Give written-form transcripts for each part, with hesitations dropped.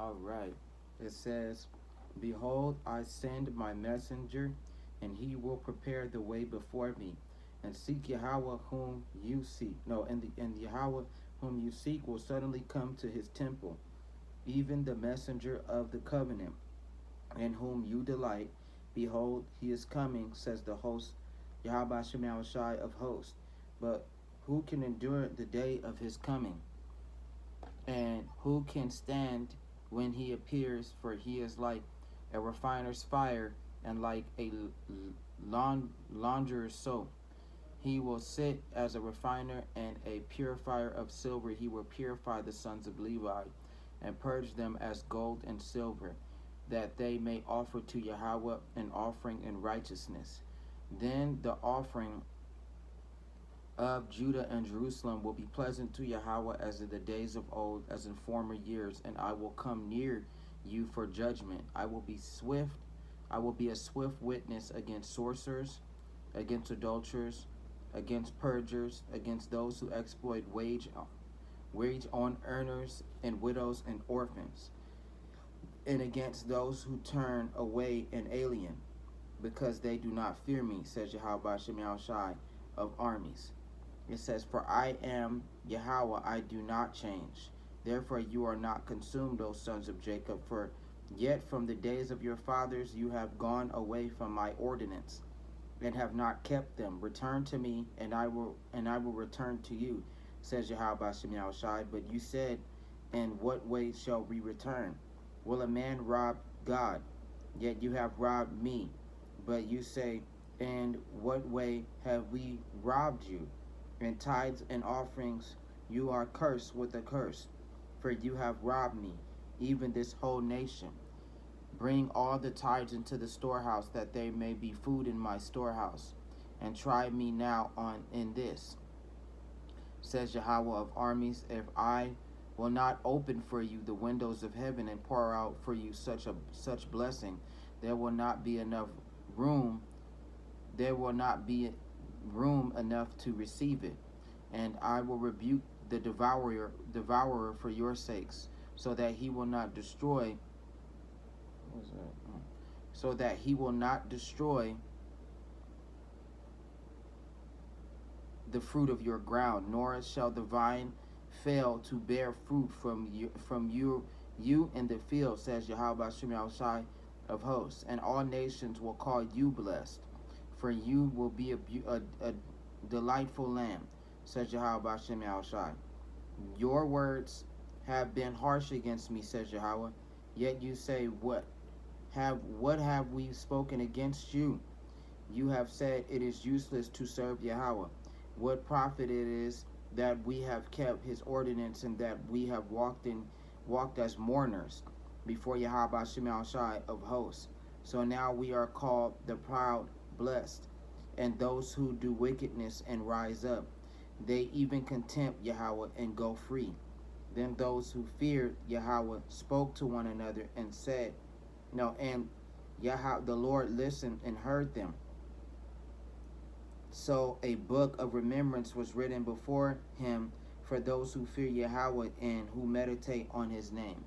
All right. It says, "Behold, I send my messenger, and he will prepare the way before me. And seek Yahweh whom you seek. No, and Yahweh whom you seek will suddenly come to his temple, even the messenger of the covenant, in whom you delight. Behold, he is coming," says the host, Yahweh Shemel Shai of hosts. But who can endure the day of his coming? And who can stand when he appears? For he is like a refiner's fire and like a launderer's soap. He will sit as a refiner and a purifier of silver. He will purify the sons of Levi and purge them as gold and silver, that they may offer to Yahweh an offering in righteousness. Then the offering of Judah and Jerusalem will be pleasant to Yahweh as in the days of old, as in former years, and I will come near you for judgment. I will be swift. I will be a swift witness against sorcerers, against adulterers, against perjurers, against those who exploit wage on earners and widows and orphans, and against those who turn away an alien, because they do not fear me, says Yahweh Shemel Shai of armies. It says, "For I am Yahweh, I do not change. Therefore you are not consumed, O sons of Jacob, for yet from the days of your fathers you have gone away from my ordinance, and have not kept them. Return to me, and I will return to you, says Yahweh Shemel Shai. But you said, in what way shall we return? Will a man rob God? Yet you have robbed me. But you say, in what way have we robbed you? In tithes and offerings you are cursed with a curse, for you have robbed me, even this whole nation. Bring all the tithes into the storehouse, that there may be food in my storehouse, and try me now in this, says Yahweh of armies, if I will not open for you the windows of heaven and pour out for you such blessing, there will not be enough room. There will not be room enough to receive it, and I will rebuke the devourer for your sakes, so that he will not destroy. So that he will not destroy the fruit of your ground, nor shall the vine fail to bear fruit from you in the field, says Yahweh Shemel Shai of hosts. And all nations will call you blessed, for you will be a delightful land, says Yahweh Shemel Shai. Your words have been harsh against me, says Yahweh. Yet you say, what have we spoken against you? You have said it is useless to serve Yahweh. What profit it is that we have kept his ordinance, and that we have walked as mourners before Yahweh Shemel Shai of hosts. So now we are called the proud blessed, and those who do wickedness and rise up. They even contempt Yahweh and go free. Then those who feared Yahweh spoke to one another and said, and Yahweh the Lord listened and heard them. So a book of remembrance was written before him for those who fear Yahweh and who meditate on his name.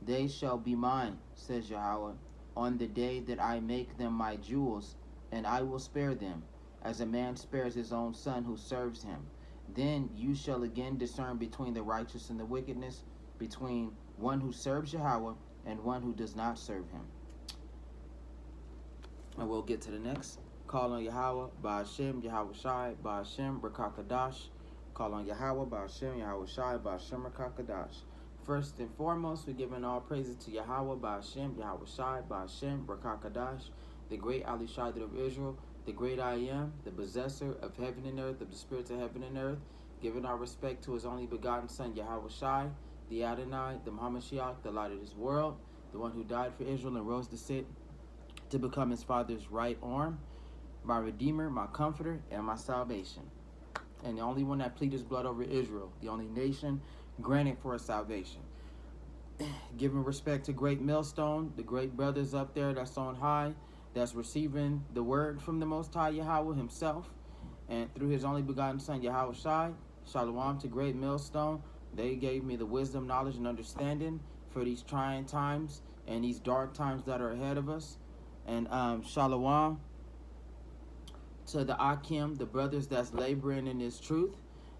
They shall be mine, says Yahweh, on the day that I make them my jewels, and I will spare them, as a man spares his own son who serves him. Then you shall again discern between the righteous and the wickedness, between one who serves Yahweh and one who does not serve him. And we'll get to the next. Call on Yahweh, Ba'ashem, Yahweh Shai, Ba'ashem, Rakakadash. Call on Yahweh, Ba'ashem, Yahweh Shai, Ba'ashem, Rakakadash. First and foremost, we're giving all praises to Yahweh, Ba'ashem, Yahweh Shai, Ba'ashem, Rakakadash, the great Ali Shaddai of Israel, the great I Am, the possessor of heaven and earth, of the spirits of heaven and earth, giving our respect to his only begotten Son, Yahweh Shai, the Adonai, the Mashiach, the light of this world, the one who died for Israel and rose to sit to become his Father's right arm, my Redeemer, my Comforter, and my salvation. And the only one that pleaded his blood over Israel, the only nation granted for his salvation. Giving respect to great millstone, the great brothers up there that's on high, that's receiving the word from the Most High Yahweh himself, and through his only begotten Son, Yahweh Shai. Shalom to great millstone. They gave me the wisdom, knowledge, and understanding for these trying times and these dark times that are ahead of us. And shalom to the Akim, the brothers that's laboring in this truth.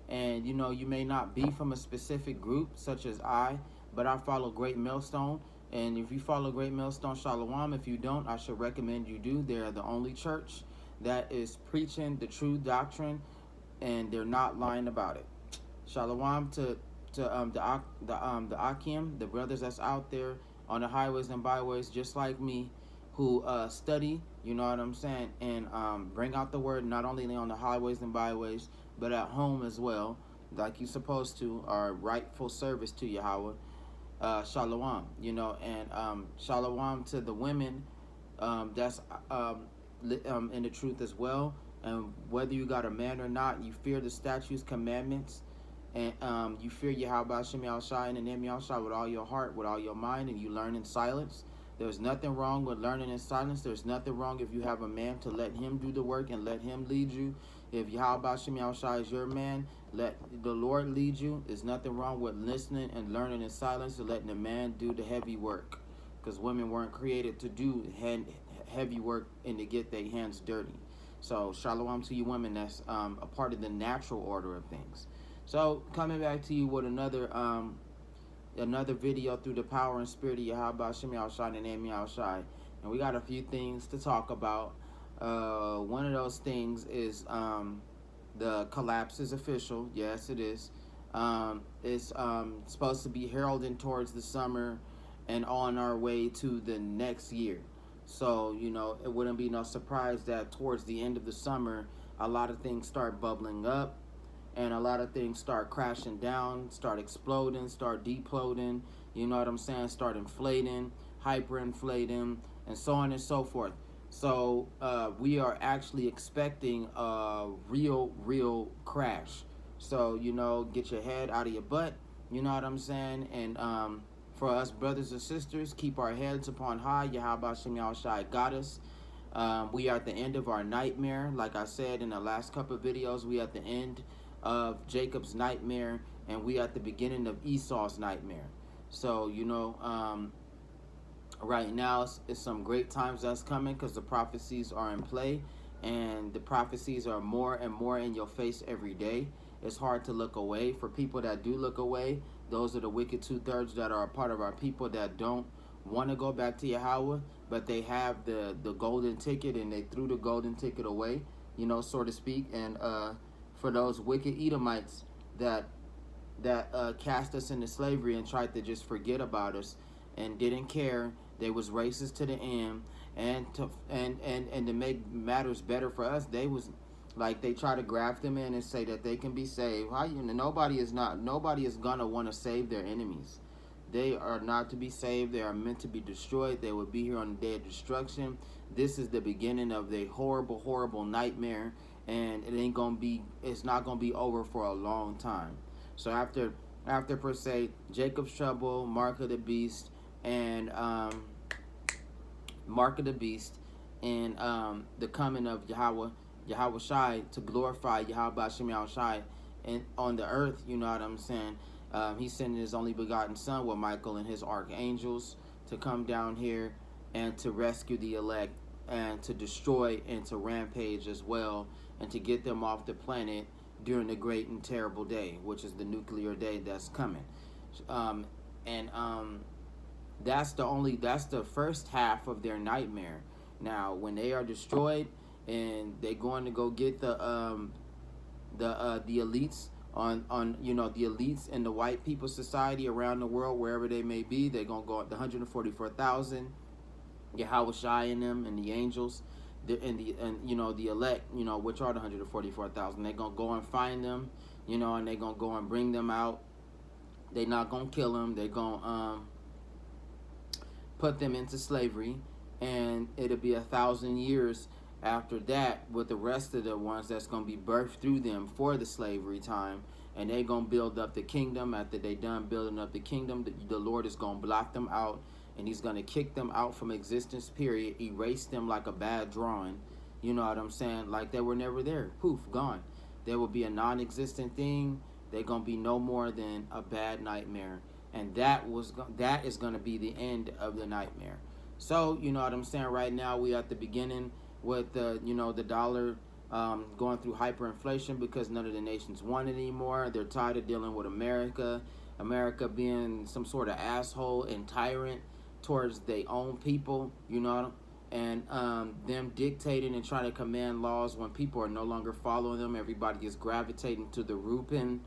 And you know, you may not be from a specific group such as I, but I follow Great Millstone. And if you follow Great Millstone, shalom. If you don't, I should recommend you do. They're the only church that is preaching the true doctrine, and they're not lying about it. Shalom to the Akim, the brothers that's out there on the highways and byways, just like me, who study, you know what I'm saying, and bring out the word not only on the highways and byways, but at home as well, like you're supposed to, our rightful service to Yahweh. Shalom, you know, and shalom to the women that's in the truth as well. And whether you got a man or not, you fear the statutes, commandments, and you fear Yahweh Shem Yahushai and the name Yahushai with all your heart, with all your mind, and you learn in silence. There's nothing wrong with learning in silence. There's nothing wrong if you have a man to let him do the work and let him lead you. If Yahweh Shem Yahushai is your man, let the Lord lead you. There's nothing wrong with listening and learning in silence and letting the man do the heavy work. Because women weren't created to do heavy work and to get their hands dirty. So shalom to you women that's a part of the natural order of things. So coming back to you with another video through the power and spirit of Yahweh Shem Yahushai and the name Yahushai. And we got a few things to talk about. One of those things is the collapse is official. Yes, it is. It's supposed to be heralding towards the summer and on our way to the next year. So, you know, it wouldn't be no surprise that towards the end of the summer, a lot of things start bubbling up and a lot of things start crashing down, start exploding, start deploding, you know what I'm saying, start inflating, hyperinflating, and so on and so forth. So we are actually expecting a real crash. So, you know, get your head out of your butt, you know what I'm saying, and for us brothers and sisters, keep our heads upon high. Yahweh Shem Yahushai got us. We are at the end of our nightmare. Like I said in the last couple of videos, we at the end of Jacob's nightmare, and we at the beginning of Esau's nightmare. So, you know, right now it's some great times that's coming because the prophecies are in play, and the prophecies are more and more in your face every day. It's hard to look away. For people that do look away, those are the wicked 2/3 that are a part of our people that don't want to go back to Yahweh, but they have the golden ticket and they threw the golden ticket away, you know, so to speak. And for those wicked Edomites that cast us into slavery and tried to just forget about us and didn't care, they was racist to the end. And to make matters better for us, they was like, they try to graft them in and say that they can be saved. How you know, nobody is gonna want to save their enemies. They are not to be saved. They are meant to be destroyed. They will be here on the day of destruction. This is the beginning of the horrible nightmare, and it's not gonna be over for a long time. So after per se Jacob's trouble, Mark of the Beast, and the coming of Yahweh Shai to glorify Yahweh Shem Yahushai and on the earth, you know what I'm saying. He's sending his only begotten son with Michael and his archangels to come down here and to rescue the elect and to destroy and to rampage as well and to get them off the planet during the great and terrible day, which is the nuclear day that's coming. That's the first half of their nightmare. Now, when they are destroyed and they're going to go get the elites on you know, the elites in the white people society around the world, wherever they may be, they're gonna go at the 144,000, Yahweh Shai and them and the angels, and you know, the elect, you know, which are the 144,000. They're gonna go and find them, you know, and they're gonna go and bring them out. They're not gonna kill them. They're gonna put them into slavery, and it'll be 1,000 years after that with the rest of the ones that's going to be birthed through them for the slavery time, and they're going to build up the kingdom. After they done building up the kingdom, the Lord is going to block them out, and he's going to kick them out from existence, period, erase them like a bad drawing, you know what I'm saying, like they were never there. Poof, gone. There will be a non-existent thing. They're going to be no more than a bad nightmare. and that is going to be the end of the nightmare. So you know what I'm saying. Right now we at the beginning with the the dollar going through hyperinflation because none of the nations want it anymore. They're tired of dealing with America. America being some sort of asshole and tyrant towards their own people, and them dictating and trying to command laws when people are no longer following them. Everybody is gravitating to the Ruben,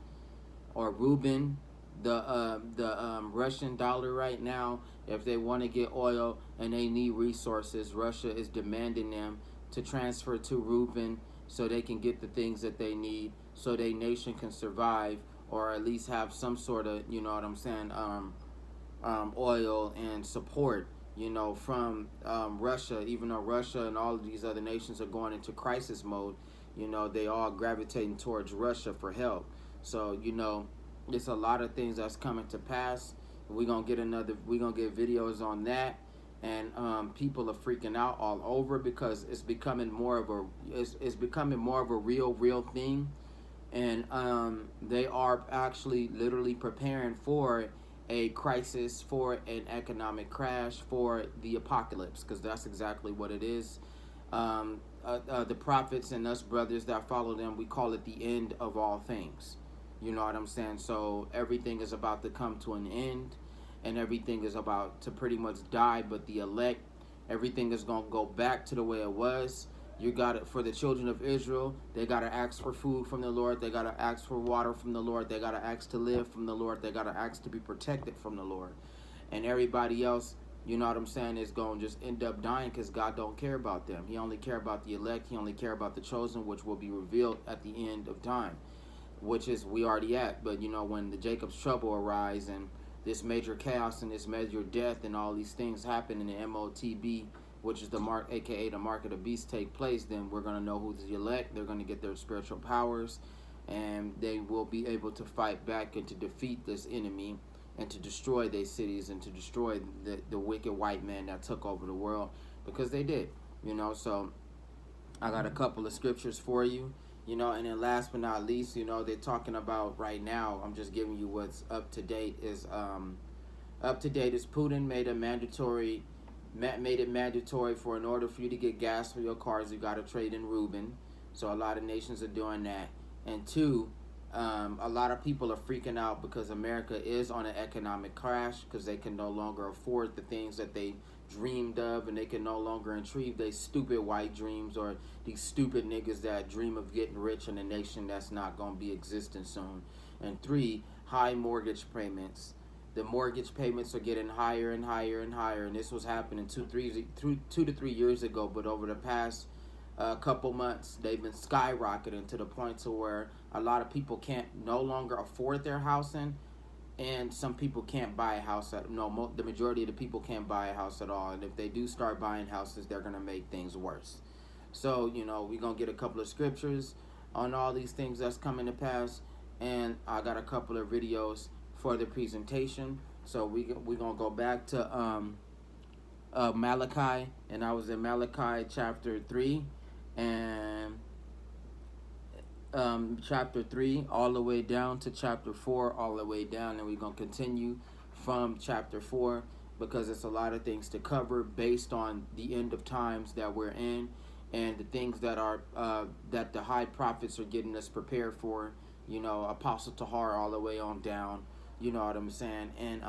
the Russian dollar right now. If they want to get oil and they need resources, Russia is demanding them to transfer to Ruben so they can get the things that they need, so their nation can survive or at least have some sort of, oil and support, from Russia. Even though Russia and all of these other nations are going into crisis mode, they all gravitating towards Russia for help. So, it's a lot of things that's coming to pass. We're gonna get videos on that, and people are freaking out all over because it's becoming more of a real thing, and they are actually literally preparing for a crisis, for an economic crash, for the apocalypse, because that's exactly what it is. The prophets and us brothers that follow them, we call it the end of all things. You know what I'm saying? So everything is about to come to an end, and everything is about to pretty much die, but the elect, everything is going to go back to the way it was. You got it for the children of Israel. They got to ask for food from the Lord. They got to ask for water from the Lord. They got to ask to live from the Lord. They got to ask to be protected from the Lord. And everybody else, you know what I'm saying, is going to just end up dying because God don't care about them. He only care about the elect. He only care about the chosen, which will be revealed at the end of time, which is we already at. But, when the Jacob's trouble arise and this major chaos and this major death and all these things happen in the MOTB, which is the mark, aka the mark of the beast, take place, then we're going to know who's the elect. They're going to get their spiritual powers, and they will be able to fight back and to defeat this enemy and to destroy their cities and to destroy the wicked white man that took over the world, because they did. So I got a couple of scriptures for you, and then last but not least, they're talking about right now, I'm just giving you what's up to date, is Putin made it mandatory for, in order for you to get gas for your cars, you got to trade in Ruben. So a lot of nations are doing that. And two, a lot of people are freaking out because America is on an economic crash because they can no longer afford the things that they dreamed of, and they can no longer achieve their stupid white dreams, or these stupid niggas that dream of getting rich in a nation that's not going to be existing soon. And three, high mortgage payments. The mortgage payments are getting higher and higher and higher, and this was happening 2 to 3 years ago, but over the past couple months, they've been skyrocketing to the point to where a lot of people can't no longer afford their housing, and some people can't buy a house the majority of the people can't buy a house at all, and if they do start buying houses, they're going to make things worse. So, we're going to get a couple of scriptures on all these things that's coming to pass, and I got a couple of videos for the presentation. So we're going to go back to Malachi, and I was in Malachi chapter 3, and chapter 3 all the way down to chapter 4 all the way down, and we're going to continue from chapter 4 because it's a lot of things to cover based on the end of times that we're in and the things that are that the high prophets are getting us prepared for, Apostle Tahar all the way on down. You know what I'm saying? And,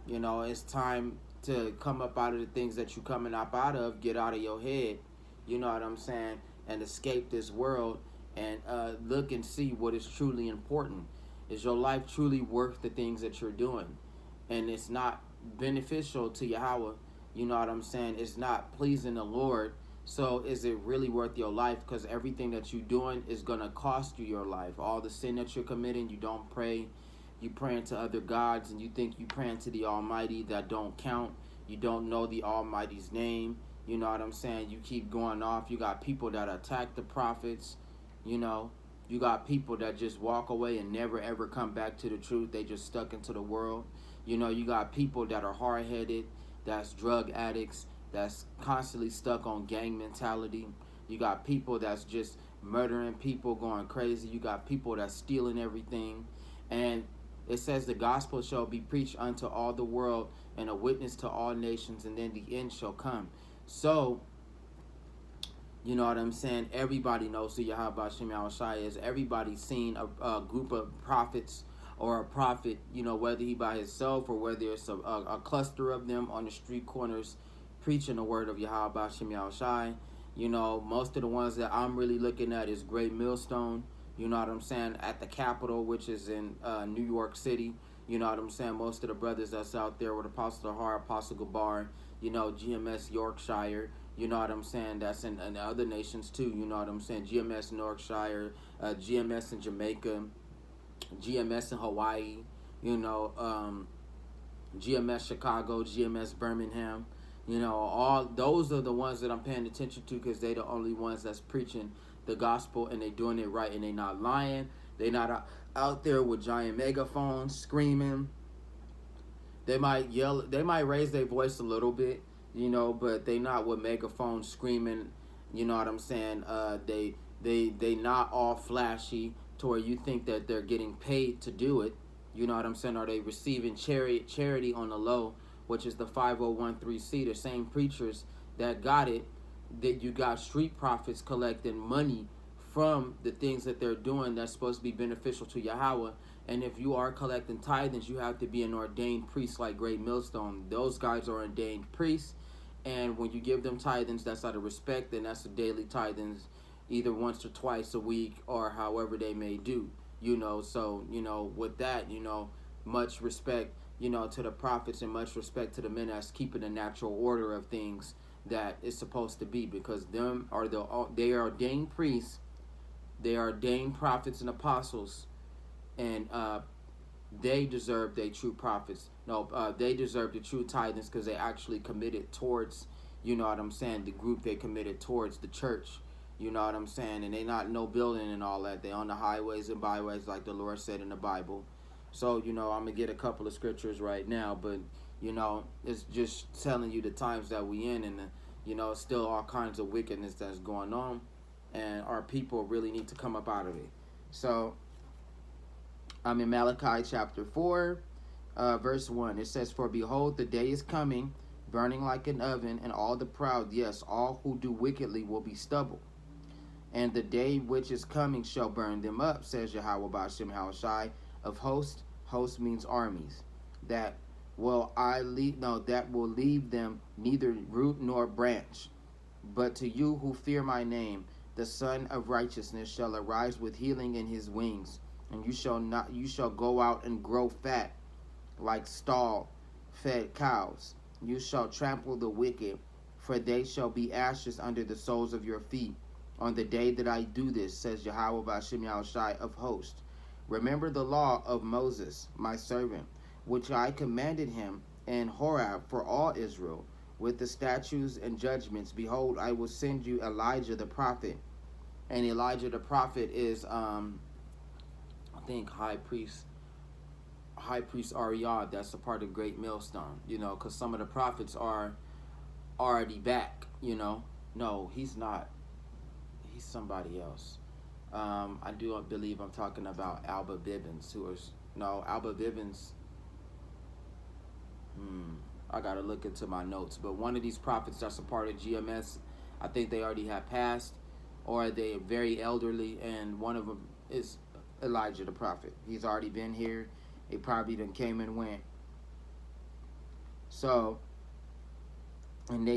it's time to come up out of the things that you're coming up out of, get out of your head, you know what I'm saying, and escape this world and look and see what is truly important. Is your life truly worth the things that you're doing? And it's not beneficial to Yahweh, you know what I'm saying? It's not pleasing the Lord. So is it really worth your life? Because everything that you're doing is going to cost you your life. All the sin that you're committing, you don't pray. You praying to other gods, and you think you praying to the Almighty that don't count. You don't know the Almighty's name. You know what I'm saying? You keep going off. You got people that attack the prophets. You got people that just walk away and never ever come back to the truth. They just stuck into the world. You got people that are hard-headed, that's drug addicts, that's constantly stuck on gang mentality. You got people that's just murdering people, going crazy. You got people that's stealing everything. And It says the gospel shall be preached unto all the world and a witness to all nations, and then the end shall come. So, you know what I'm saying? Everybody knows who Yahweh Shem Shai is. Everybody's seen a group of prophets or a prophet, you know, whether he by himself or whether it's a cluster of them on the street corners preaching the word of Yahweh Shem Shai. You know, most of the ones that I'm really looking at is Great Millstone, you know what I'm saying, at the Capitol, which is in New York City. You know what I'm saying? Most of the brothers that's out there with Apostle Har, Apostle Gabar, you know, GMS Yorkshire, you know what I'm saying? That's in other nations too. You know what I'm saying? GMS in Yorkshire, GMS in Jamaica, GMS in Hawaii. You know, GMS Chicago, GMS Birmingham. You know, all those are the ones that I'm paying attention to because they the only ones that's preaching the gospel and they doing it right and they not lying. They not out there with giant megaphones screaming. They might yell. They might raise their voice a little bit, you know, but they not with megaphones screaming. You know what I'm saying? They not all flashy to where you think that they're getting paid to do it. You know what I'm saying? Are they receiving charity on the low, which is the 5013C? The same preachers that got it. That you got street prophets collecting money from the things that they're doing that's supposed to be beneficial to Yahweh. And if you are collecting tithings, you have to be an ordained priest like Great Millstone. Those guys are ordained priests. And when you give them tithings, that's out of respect, and that's a daily tithings, either once or twice a week or however they may do. You know, so, you know, with that, you know, much respect, you know, to the prophets and much respect to the men that's keeping the natural order of things that is supposed to be, because they are ordained priests, they are ordained prophets and apostles, and they deserve their true prophets. No, they deserve the true tithings because they actually committed towards, you know what I'm saying, the group they committed towards, the church. You know what I'm saying? And they not no building and all that. They on the highways and byways like the Lord said in the Bible. So, you know, I'm going to get a couple of scriptures right now, but, you know, it's just telling you the times that we in, and, you know, still all kinds of wickedness that's going on, and our people really need to come up out of it. So, I'm in Malachi chapter 4, verse 1. It says, "For behold, the day is coming, burning like an oven, and all the proud, yes, all who do wickedly will be stubble. And the day which is coming shall burn them up, says Yahweh Ba'ashem Hawashai of hosts." Host means armies. That that will leave them neither root nor branch. But to you who fear my name, the Son of Righteousness shall arise with healing in his wings, and you shall go out and grow fat like stall-fed cows. You shall trample the wicked, for they shall be ashes under the soles of your feet. On the day that I do this, says Yahweh Ba'ashem Yahushai of hosts. Remember the law of Moses, my servant, which I commanded him in Horeb for all Israel, with the statutes and judgments. Behold, I will send you Elijah the prophet. And Elijah the prophet is, I think, high priest Ariad. That's a part of Great Millstone, you know, because some of the prophets are already back, you know. No, he's not. He's somebody else. I do believe I'm talking about Alba Bibbins, Alba Bibbins. I gotta look into my notes, but one of these prophets that's a part of GMS, I think they already have passed, or they are very elderly, and one of them is Elijah the prophet. He's already been here. He probably done came and went. So, and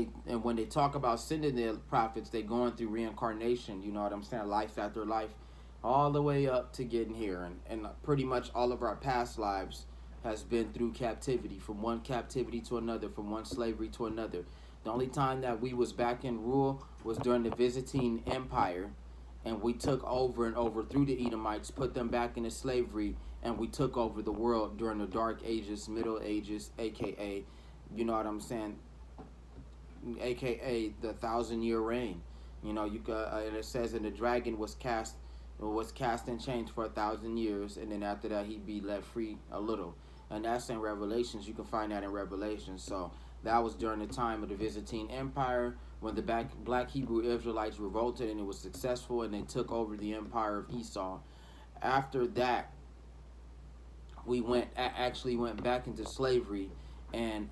when they talk about sending the prophets, they going through reincarnation, you know what I'm saying, life after life, all the way up to getting here. And pretty much all of our past lives has been through captivity, from one captivity to another, from one slavery to another. The only time that we was back in rule was during the Byzantine Empire, and we took over and overthrew the Edomites, put them back into slavery, and we took over the world during the Dark Ages, Middle Ages, aka, you know what I'm saying, aka the 1,000-year reign. You know, and it says, and the dragon was cast in chains for 1,000 years, and then after that he'd be let free a little. And that's in Revelations. You can find that in Revelations. So that was during the time of the Byzantine Empire, when the black Hebrew Israelites revolted, and it was successful, and they took over the empire of Esau. After that, we actually went back into slavery, and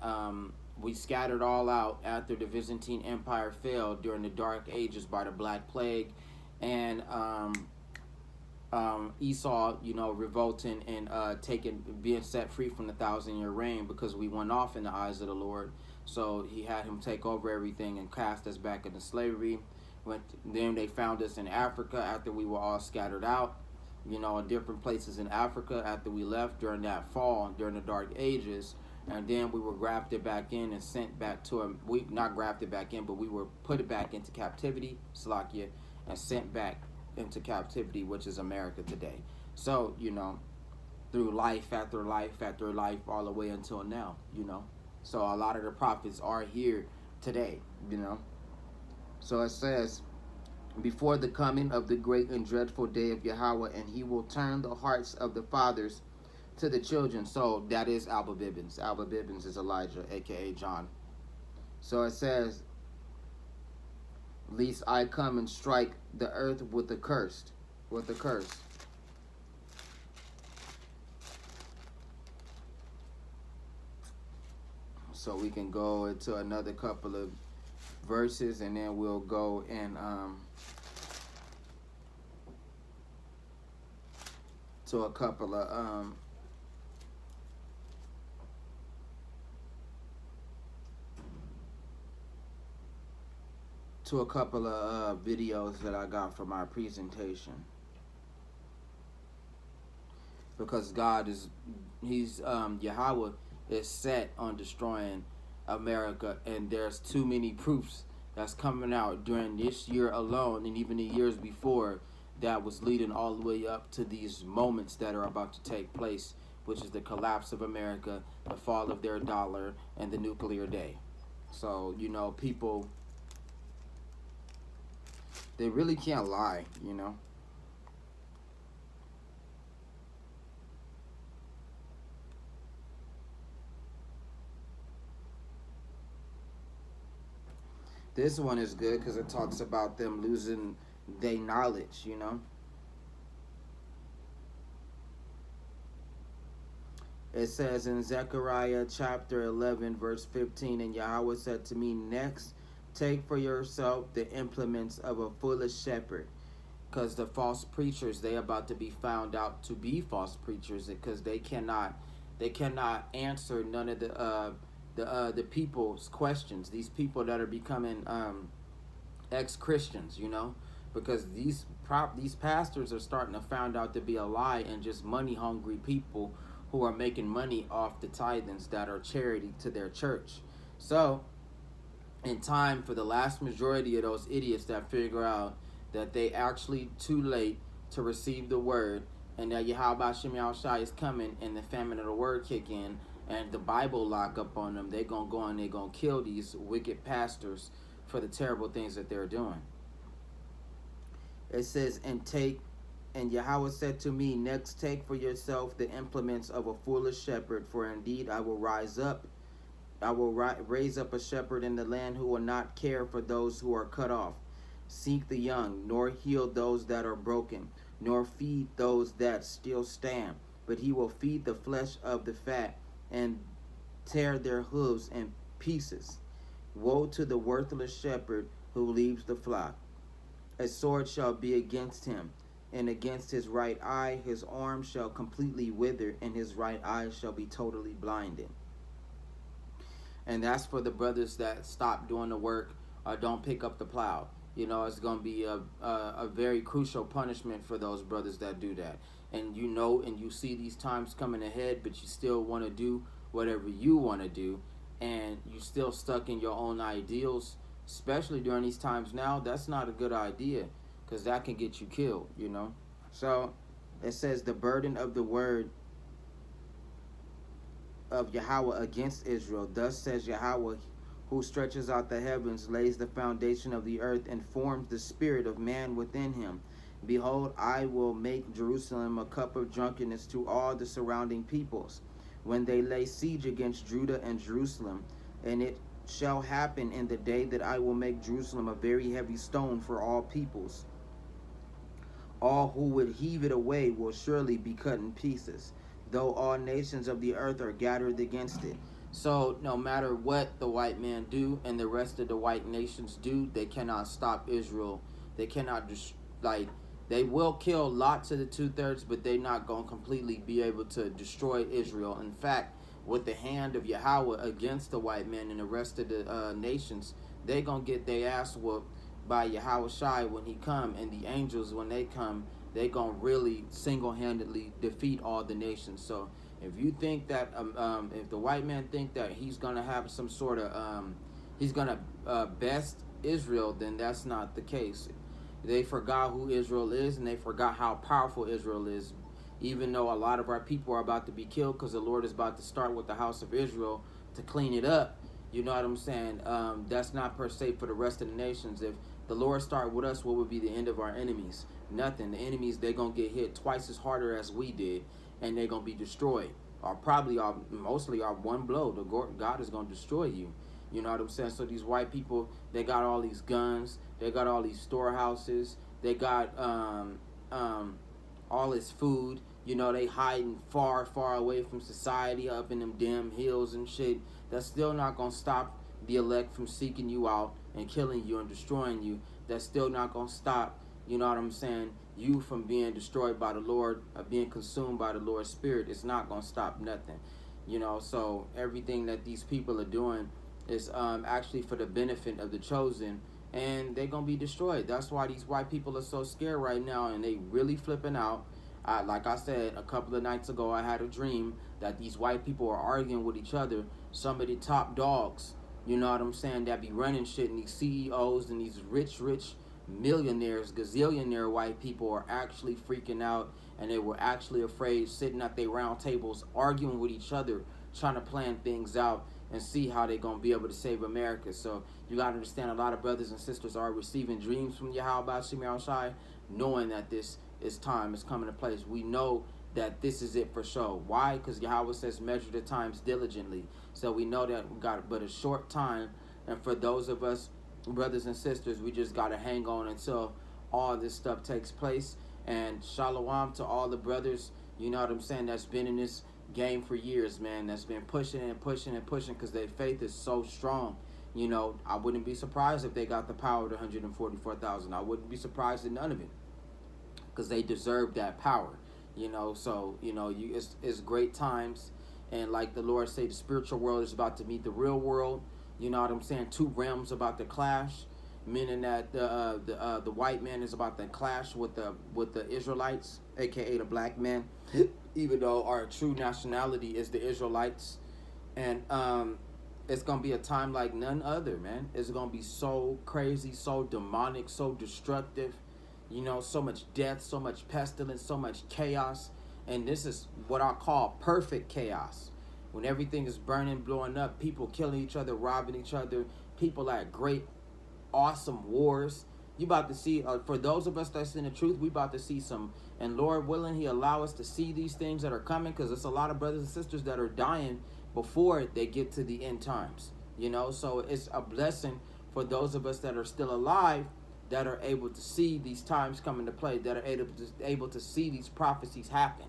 we scattered all out after the Byzantine Empire fell during the Dark Ages by the Black Plague, and Esau, revolting and being set free from the 1,000-year reign because we went off in the eyes of the Lord. So he had him take over everything and cast us back into slavery. Then they found us in Africa after we were all scattered out, in different places in Africa after we left during that fall, during the Dark Ages. And then we were grafted back in and sent back to we not grafted back in, but we were put back into captivity, Salakia, and sent back into captivity, which is America today. So, through life after life after life, all the way until now, So a lot of the prophets are here today, So it says, before the coming of the great and dreadful day of Yahweh, and he will turn the hearts of the fathers to the children. So that is Alba Bibbins. Alba Bibbins is Elijah, a.k.a. John. So it says, lest I come and strike the earth with a curse. So we can go into another couple of verses, and then we'll go and to a couple of videos that I got from our presentation, because Yahweh is set on destroying America, and there's too many proofs that's coming out during this year alone, and even the years before, that was leading all the way up to these moments that are about to take place, which is the collapse of America, the fall of their dollar, and the nuclear day. So, people, they really can't lie, This one is good because it talks about them losing their knowledge, It says in Zechariah chapter 11, verse 15, and Yahweh said to me, next, take for yourself the implements of a foolish shepherd, because the false preachers, they about to be found out to be false preachers, because they cannot answer none of the people's questions. These people that are becoming ex-Christians, because these pastors are starting to find out to be a lie and just money-hungry people who are making money off the tithings that are charity to their church. So, in time for the last majority of those idiots that figure out that they actually too late to receive the word, and that Yahweh Shem Yahushai is coming, and the famine of the word kick in, and the Bible lock up on them, they're going to go and they're going to kill these wicked pastors for the terrible things that they're doing. It says, and Yahweh said to me, next take for yourself the implements of a foolish shepherd, for indeed I will raise up a shepherd in the land who will not care for those who are cut off. Seek the young, nor heal those that are broken, nor feed those that still stand, but he will feed the flesh of the fat and tear their hooves in pieces. Woe to the worthless shepherd who leaves the flock. A sword shall be against him, and against his right eye his arm shall completely wither, and his right eye shall be totally blinded. And that's for the brothers that stop doing the work or don't pick up the plow. It's going to be a very crucial punishment for those brothers that do that. And and you see these times coming ahead, but you still want to do whatever you want to do, and you still stuck in your own ideals, especially during these times now. That's not a good idea, because that can get you killed, So it says the burden of the word of Yahweh against Israel. Thus says Yahweh, who stretches out the heavens, lays the foundation of the earth, and forms the spirit of man within him. Behold, I will make Jerusalem a cup of drunkenness to all the surrounding peoples, when they lay siege against Judah and Jerusalem. And it shall happen in the day that I will make Jerusalem a very heavy stone for all peoples. All who would heave it away will surely be cut in pieces. though all nations of the earth are gathered against it. So no matter what the white man do and the rest of the white nations do, they cannot stop Israel. They cannot just like they will kill lots of the 2/3, but they're not gonna completely be able to destroy Israel. In fact, with the hand of Yahweh against the white man and the rest of the nations, they gonna get their ass whooped by Yahweh Shai when he come, and the angels when they come, they gonna really single-handedly defeat all the nations. So if you think that if the white man think that he's gonna have some sort of he's gonna best Israel, then that's not the case. They forgot who Israel is, and they forgot how powerful Israel is. Even though a lot of our people are about to be killed, because the Lord is about to start with the house of Israel to clean it up. You know what I'm saying? That's not per se for the rest of the nations. If the Lord start with us, what would be the end of our enemies? Nothing. The enemies, they're going to get hit twice as harder as we did, and they're going to be destroyed. Or probably, mostly, one blow. God is going to destroy you. You know what I'm saying? So these white people, they got all these guns. They got all these storehouses. They got all this food. You know, they hiding far, far away from society up in them damn hills and shit. That's still not going to stop the elect from seeking you out and killing you and destroying you. That's still not going to stop, you know what I'm saying, you from being destroyed by the Lord, being consumed by the Lord's Spirit. It's not going to stop nothing. You know, so everything that these people are doing is actually for the benefit of the chosen, and they're going to be destroyed. That's why these white people are so scared right now, and they really flipping out. Like I said, a couple of nights ago, I had a dream that these white people are arguing with each other. Some of the top dogs, you know what I'm saying, that be running shit, and these CEOs and these rich millionaires, gazillionaire white people are actually freaking out, and they were actually afraid, sitting at their round tables, arguing with each other, trying to plan things out and see how they're going to be able to save America. So you got to understand, a lot of brothers and sisters are receiving dreams from Yahweh Shai Shai, knowing that this is time is coming to place. We know that this is it for sure. Why? Because Yahweh says measure the times diligently. So we know that we got but a short time, and for those of us brothers and sisters, we just got to hang on until all this stuff takes place. And shalom to all the brothers, you know what I'm saying, that's been in this game for years, man, that's been pushing and pushing and pushing, because their faith is so strong. You know, I wouldn't be surprised if they got the power of 144,000. I wouldn't be surprised in none of it, because they deserve that power. You know, so you know, it's great times, and like the Lord said, the spiritual world is about to meet the real world. You know what I'm saying? Two realms about to clash, meaning that the white man is about to clash with the Israelites, aka the black man, even though our true nationality is the Israelites, and it's gonna be a time like none other, man. It's gonna be so crazy, so demonic, so destructive. You know, so much death, so much pestilence, so much chaos. And this is what I call perfect chaos. When everything is burning, blowing up, people killing each other, robbing each other, people at great, awesome wars. You about to see, for those of us that's in the truth, we about to see some, and Lord willing, he allow us to see these things that are coming, because there's a lot of brothers and sisters that are dying before they get to the end times. You know, so it's a blessing for those of us that are still alive, that are able to see these times come into play, that are able to see these prophecies happen.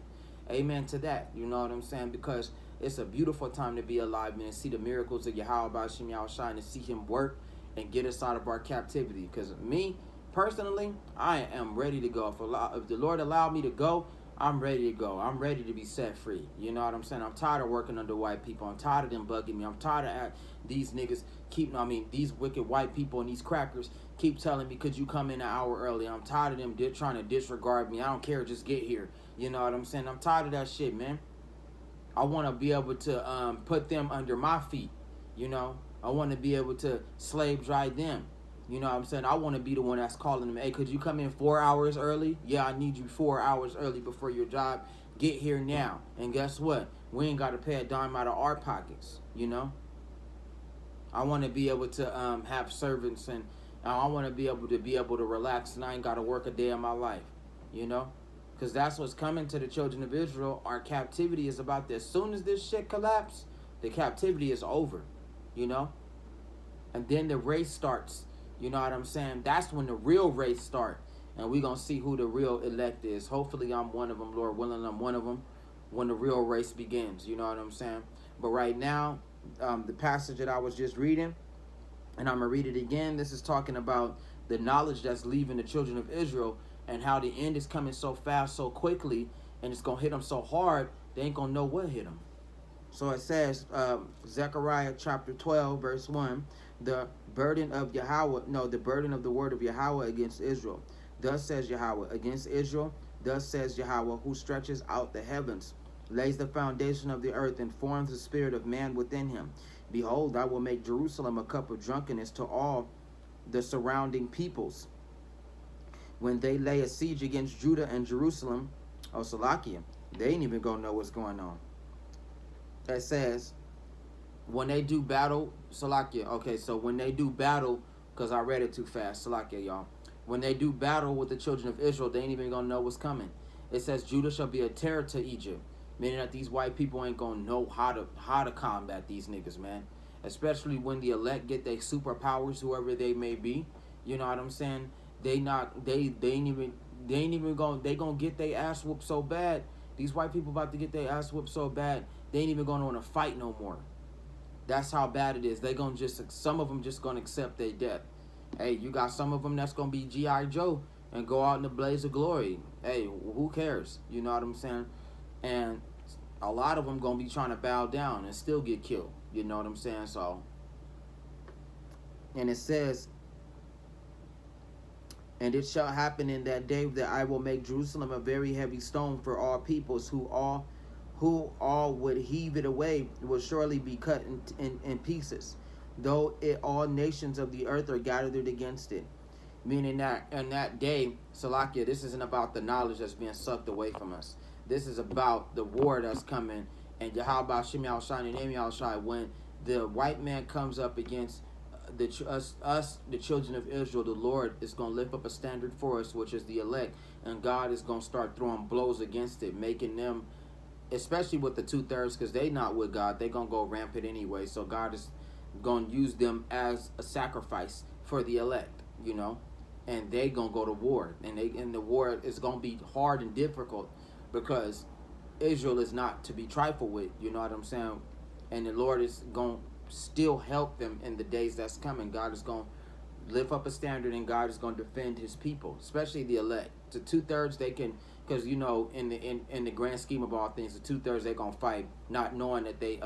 Amen to that. You know what I'm saying? Because it's a beautiful time to be alive, man. See the miracles of Yahweh Shem Shine, and see him work and get us out of our captivity. Because me, personally, I am ready to go. If the Lord allowed me to go, I'm ready to go. I'm ready to be set free. You know what I'm saying? I'm tired of working under white people. I'm tired of them bugging me. I'm tired of these niggas these wicked white people and these crackers keep telling me, could you come in an hour early? I'm tired of them trying to disregard me. I don't care, just get here. You know what I'm saying? I'm tired of that shit, man. I want to be able to put them under my feet, you know? I want to be able to slave drive them. You know what I'm saying? I want to be the one that's calling them, hey, could you come in 4 hours early? Yeah, I need you 4 hours early before your job. Get here now. And guess what? We ain't got to pay a dime out of our pockets, you know? I want to be able to have servants, and I want to be able to relax, and I ain't got to work a day in my life, you know? Because that's what's coming to the children of Israel. Our captivity is about this. As soon as this shit collapses, the captivity is over, you know? And then the race starts. You know what I'm saying? That's when the real race starts. And we're going to see who the real elect is. Hopefully I'm one of them, Lord willing, I'm one of them. when the real race begins. You know what I'm saying? But right now, the passage that I was just reading, and I'm gonna read it again. This is talking about the knowledge that's leaving the children of Israel, and how the end is coming so fast, so quickly, and it's gonna hit them so hard they ain't gonna know what hit them. So it says, Zechariah chapter 12, verse 1, the burden of Yahweh, no, the burden of the word of Yahweh against Israel. Thus says Yahweh, against Israel, thus says Yahweh, who stretches out the heavens, lays the foundation of the earth, and forms the spirit of man within him. Behold, I will make Jerusalem a cup of drunkenness to all the surrounding peoples. When they lay a siege against Judah and Jerusalem, or Salakia, they ain't even gonna know what's going on. It says, when they do battle, Salakia, okay, so when they do battle, because I read it too fast, Salakia, y'all. When they do battle with the children of Israel, they ain't even gonna know what's coming. It says, Judah shall be a terror to Egypt, meaning that these white people ain't gonna know how to combat these niggas, man. Especially when the elect get their superpowers, whoever they may be. You know what I'm saying? They ain't even gonna get their ass whooped so bad. These white people about to get their ass whooped so bad, they ain't even gonna want to fight no more. That's how bad it is. They gonna some of them just gonna accept their death. Hey, you got some of them that's gonna be G.I. Joe and go out in the blaze of glory. Hey, who cares? You know what I'm saying? And a lot of them gonna be trying to bow down and still get killed. You know what I'm saying? So, and it says, and it shall happen in that day that I will make Jerusalem a very heavy stone for all peoples, who all would heave it away will surely be cut in pieces, though all nations of the earth are gathered against it. Meaning that in that day, Salakia, this isn't about the knowledge that's being sucked away from us. This is about the war that's coming. And Yahweh Shem Yahushai and Name Yahushai, when the white man comes up against us, the children of Israel, the Lord is going to lift up a standard for us, which is the elect. And God is going to start throwing blows against it, making them, especially with the 2/3, because they not with God, they gonna go rampant anyway. So God is gonna use them as a sacrifice for the elect, you know, and they gonna go to war, and the war is gonna be hard and difficult, because Israel is not to be trifled with, you know what I'm saying, and the Lord is gonna still help them in the days that's coming. God is gonna lift up a standard, and God is gonna defend His people, especially the elect. The 2/3 they can. Because you know, in the grand scheme of all things, the 2/3 they're gonna fight, not knowing that they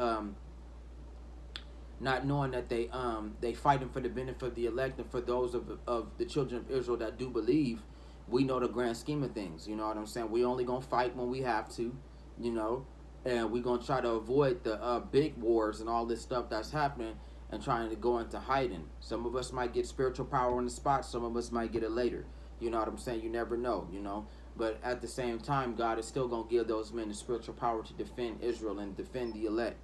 fighting for the benefit of the elect, and for those of the children of Israel that do believe. We know the grand scheme of things. You know what I'm saying? We only gonna fight when we have to, you know, and we gonna try to avoid the big wars and all this stuff that's happening, and trying to go into hiding. Some of us might get spiritual power on the spot. Some of us might get it later. You know what I'm saying? You never know. You know. But at the same time, God is still going to give those men the spiritual power to defend Israel and defend the elect.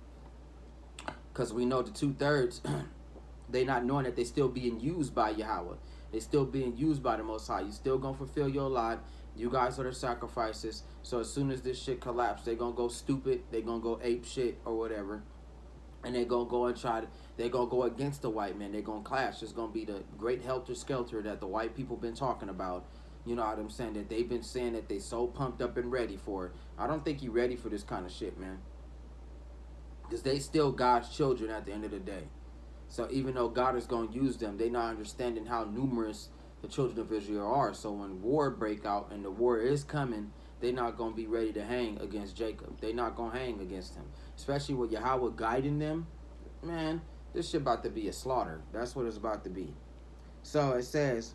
Because we know the 2/3, they not knowing that they still being used by Yahweh. They still being used by the Most High. You still going to fulfill your lot. You guys are the sacrifices. So as soon as this shit collapse, they going to go stupid. They going to go ape shit or whatever. And they going to go and they going to go against the white men. They going to clash. It's going to be the great helter-skelter that the white people been talking about. You know what I'm saying? That they've been saying that they so pumped up and ready for it. I don't think you ready for this kind of shit, man. Because they still God's children at the end of the day. So even though God is going to use them, they not understanding how numerous the children of Israel are. So when war break out and the war is coming, they not going to be ready to hang against Jacob. They not going to hang against him. Especially with Yahweh guiding them. Man, this shit about to be a slaughter. That's what it's about to be. So it says,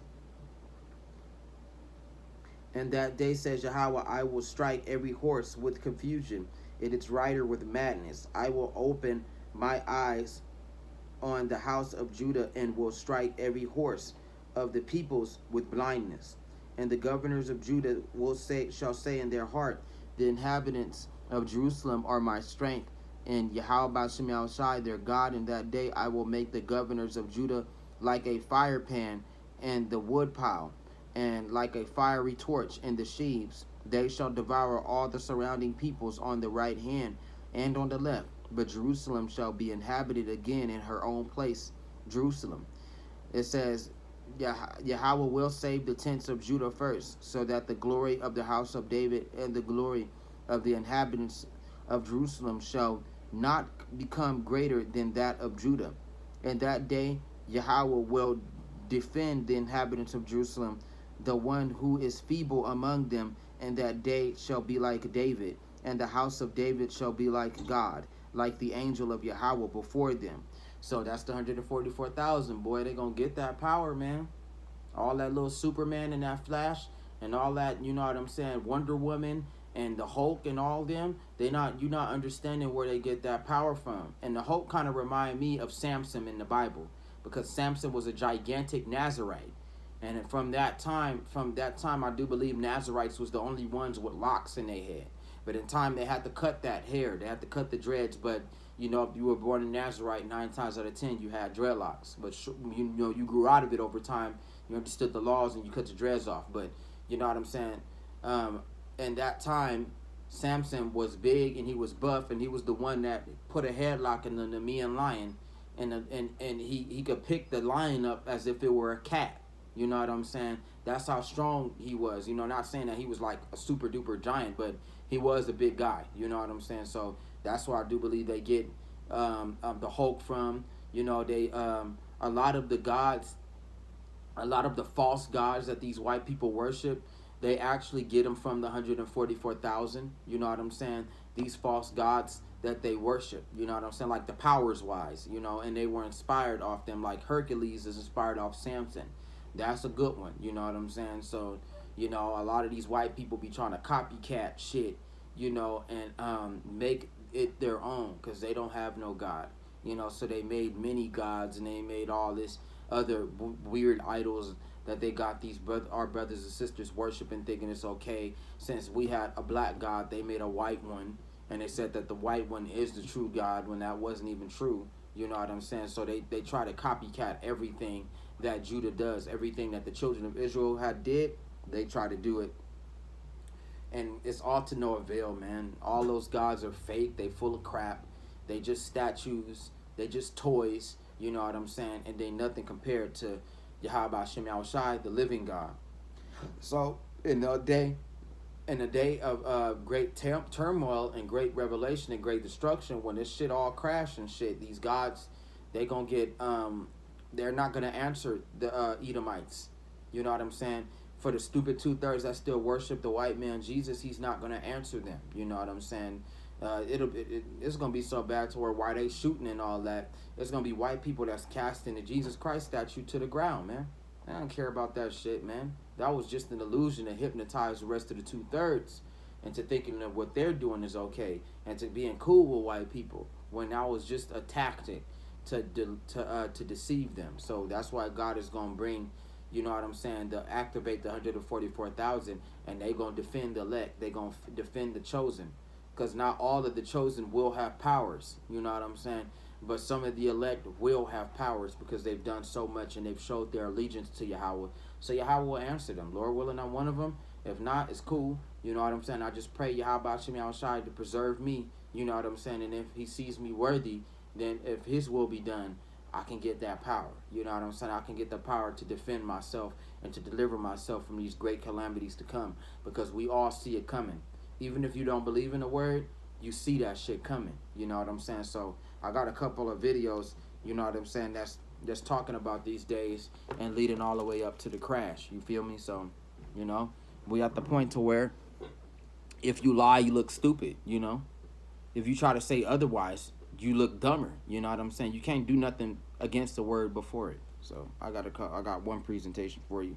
and that day says Yahweh, I will strike every horse with confusion, and its rider with madness. I will open my eyes on the house of Judah, and will strike every horse of the peoples with blindness. And the governors of Judah shall say in their heart, the inhabitants of Jerusalem are my strength, and Yahweh Shem Yahushai their God. In that day I will make the governors of Judah like a fire pan and the wood pile, and like a fiery torch in the sheaves. They shall devour all the surrounding peoples on the right hand and on the left. But Jerusalem shall be inhabited again in her own place, Jerusalem. It says, Yahweh will save the tents of Judah first, so that the glory of the house of David and the glory of the inhabitants of Jerusalem shall not become greater than that of Judah. In that day Yahweh will defend the inhabitants of Jerusalem. The one who is feeble among them in that day shall be like David, and the house of David shall be like God, like the angel of Yahweh before them. So that's the 144,000, boy. They gonna get that power, man. All that little Superman and that Flash and all that, you know what I'm saying, Wonder Woman and the Hulk and all them, you're not understanding where they get that power from. And the Hulk kind of remind me of Samson in the Bible, because Samson was a gigantic Nazarite. And from that time, I do believe Nazarites was the only ones with locks in their head. But in time, they had to cut that hair. They had to cut the dreads. But, you know, if you were born a Nazarite, 9 times out of 10, you had dreadlocks. But, you know, you grew out of it over time. You understood the laws and you cut your dreads off. But, you know what I'm saying? In that time, Samson was big and he was buff. And he was the one that put a headlock in the Nemean lion. And he could pick the lion up as if it were a cat. You know what I'm saying? That's how strong he was. You know, not saying that he was like a super duper giant, but he was a big guy. You know what I'm saying? So that's why I do believe they get the Hulk from. You know, they a lot of the gods, a lot of the false gods that these white people worship, they actually get them from the 144,000. You know what I'm saying? These false gods that they worship. You know what I'm saying? Like the powers wise. You know, and they were inspired off them. Like Hercules is inspired off Samson. That's a good one, you know what I'm saying? So, you know, a lot of these white people be trying to copycat shit, you know, and make it their own, because they don't have no God, you know. So they made many gods, and they made all this other weird idols that they got our brothers and sisters worshiping, thinking it's okay. Since we had a black God, they made a white one, and they said that the white one is the true God, when that wasn't even true, you know what I'm saying? So they try to copycat everything that Judah does. Everything that the children of Israel did, they try to do it. And it's all to no avail, man. All those gods are fake. They full of crap. They just statues. They just toys. You know what I'm saying? And they nothing compared to Yahweh Hashem Yahushai, the living God. So in the day of great turmoil and great revelation and great destruction, when this shit all crash and shit, these gods, they gonna get they're not going to answer the Edomites. You know what I'm saying? For the stupid 2/3 that still worship the white man Jesus, he's not going to answer them. You know what I'm saying? It's going to be so bad to where they shooting and all that, it's going to be white people that's casting the Jesus Christ statue to the ground, man. I don't care about that shit, man. That was just an illusion to hypnotize the rest of the 2/3 into thinking that what they're doing is okay, and to being cool with white people, when that was just a tactic to deceive them. So that's why God is going to bring, you know what I'm saying, to activate the 144,000, and they going to defend the elect. They going to defend the chosen, because not all of the chosen will have powers, you know what I'm saying, but some of the elect will have powers, because they've done so much and they've showed their allegiance to Yahweh. So Yahweh will answer them. Lord willing, I'm one of them. If not, it's cool. You know what I'm saying? I just pray Yahweh Hashem Yahushai to preserve me, you know what I'm saying, and if he sees me worthy, then if his will be done, I can get that power. You know what I'm saying? I can get the power to defend myself and to deliver myself from these great calamities to come, because we all see it coming. Even if you don't believe in the word, you see that shit coming. You know what I'm saying? So I got a couple of videos, you know what I'm saying, that's talking about these days and leading all the way up to the crash. You feel me? So, you know, we at the point to where if you lie, you look stupid, you know? If you try to say otherwise, you look dumber. You know what I'm saying? You can't do nothing against the word before it. So I got one presentation for you.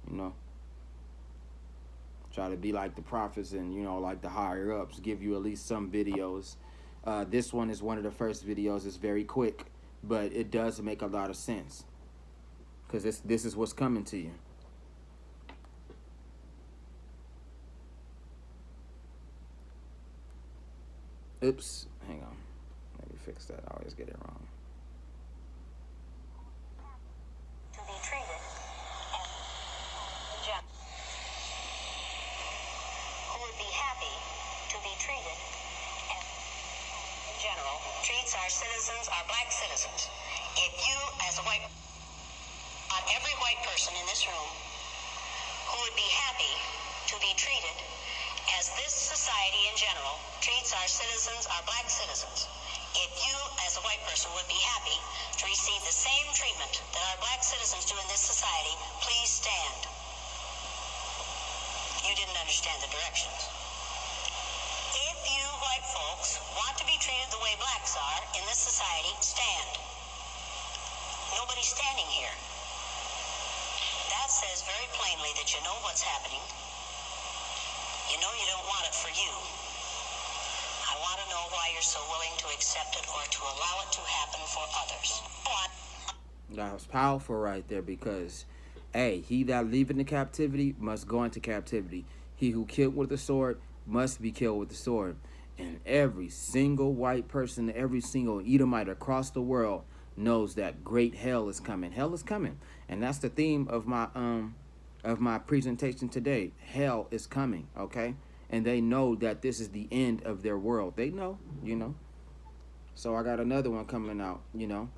You know, try to be like the prophets and, you know, like the higher ups, give you at least some videos. This one is one of the first videos. It's very quick, but it does make a lot of sense, because this is what's coming to you. Oops, hang on. Let me fix that. I always get it wrong. To be treated who would be happy to be treated in general treats our citizens, our black citizens. If you, as a white, every white person in this room who would be happy to be treated as this society in general treats our citizens, our black citizens, if you, as a white person, would be happy to receive the same treatment that our black citizens do in this society, please stand. You didn't understand the directions. If you white folks want to be treated the way blacks are in this society, stand. Nobody's standing here. That says very plainly that you know what's happening. You know you don't want it for you. I want to know why you're so willing to accept it or to allow it to happen for others. That was powerful right there, because, hey, he that leaveth in captivity must go into captivity. He who killed with the sword must be killed with the sword. And every single white person, every single Edomite across the world knows that great hell is coming. Hell is coming. And that's the theme of my presentation today. Hell is coming, okay? And they know that this is the end of their world. They know, you know. So I got another one coming out, you know.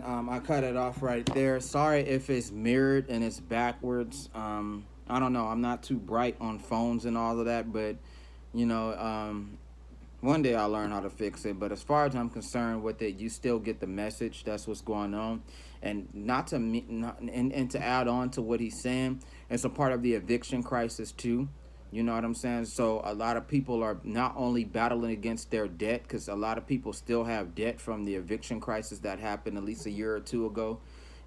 I cut it off right there. Sorry if it's mirrored and it's backwards. I don't know. I'm not too bright on phones and all of that, but you know, one day I'll learn how to fix it. But as far as I'm concerned with it, you still get the message. That's what's going on, and not to me, not, and to add on to what he's saying, it's a part of the eviction crisis too. You know what I'm saying? So a lot of people are not only battling against their debt, because a lot of people still have debt from the eviction crisis that happened at least a year or two ago,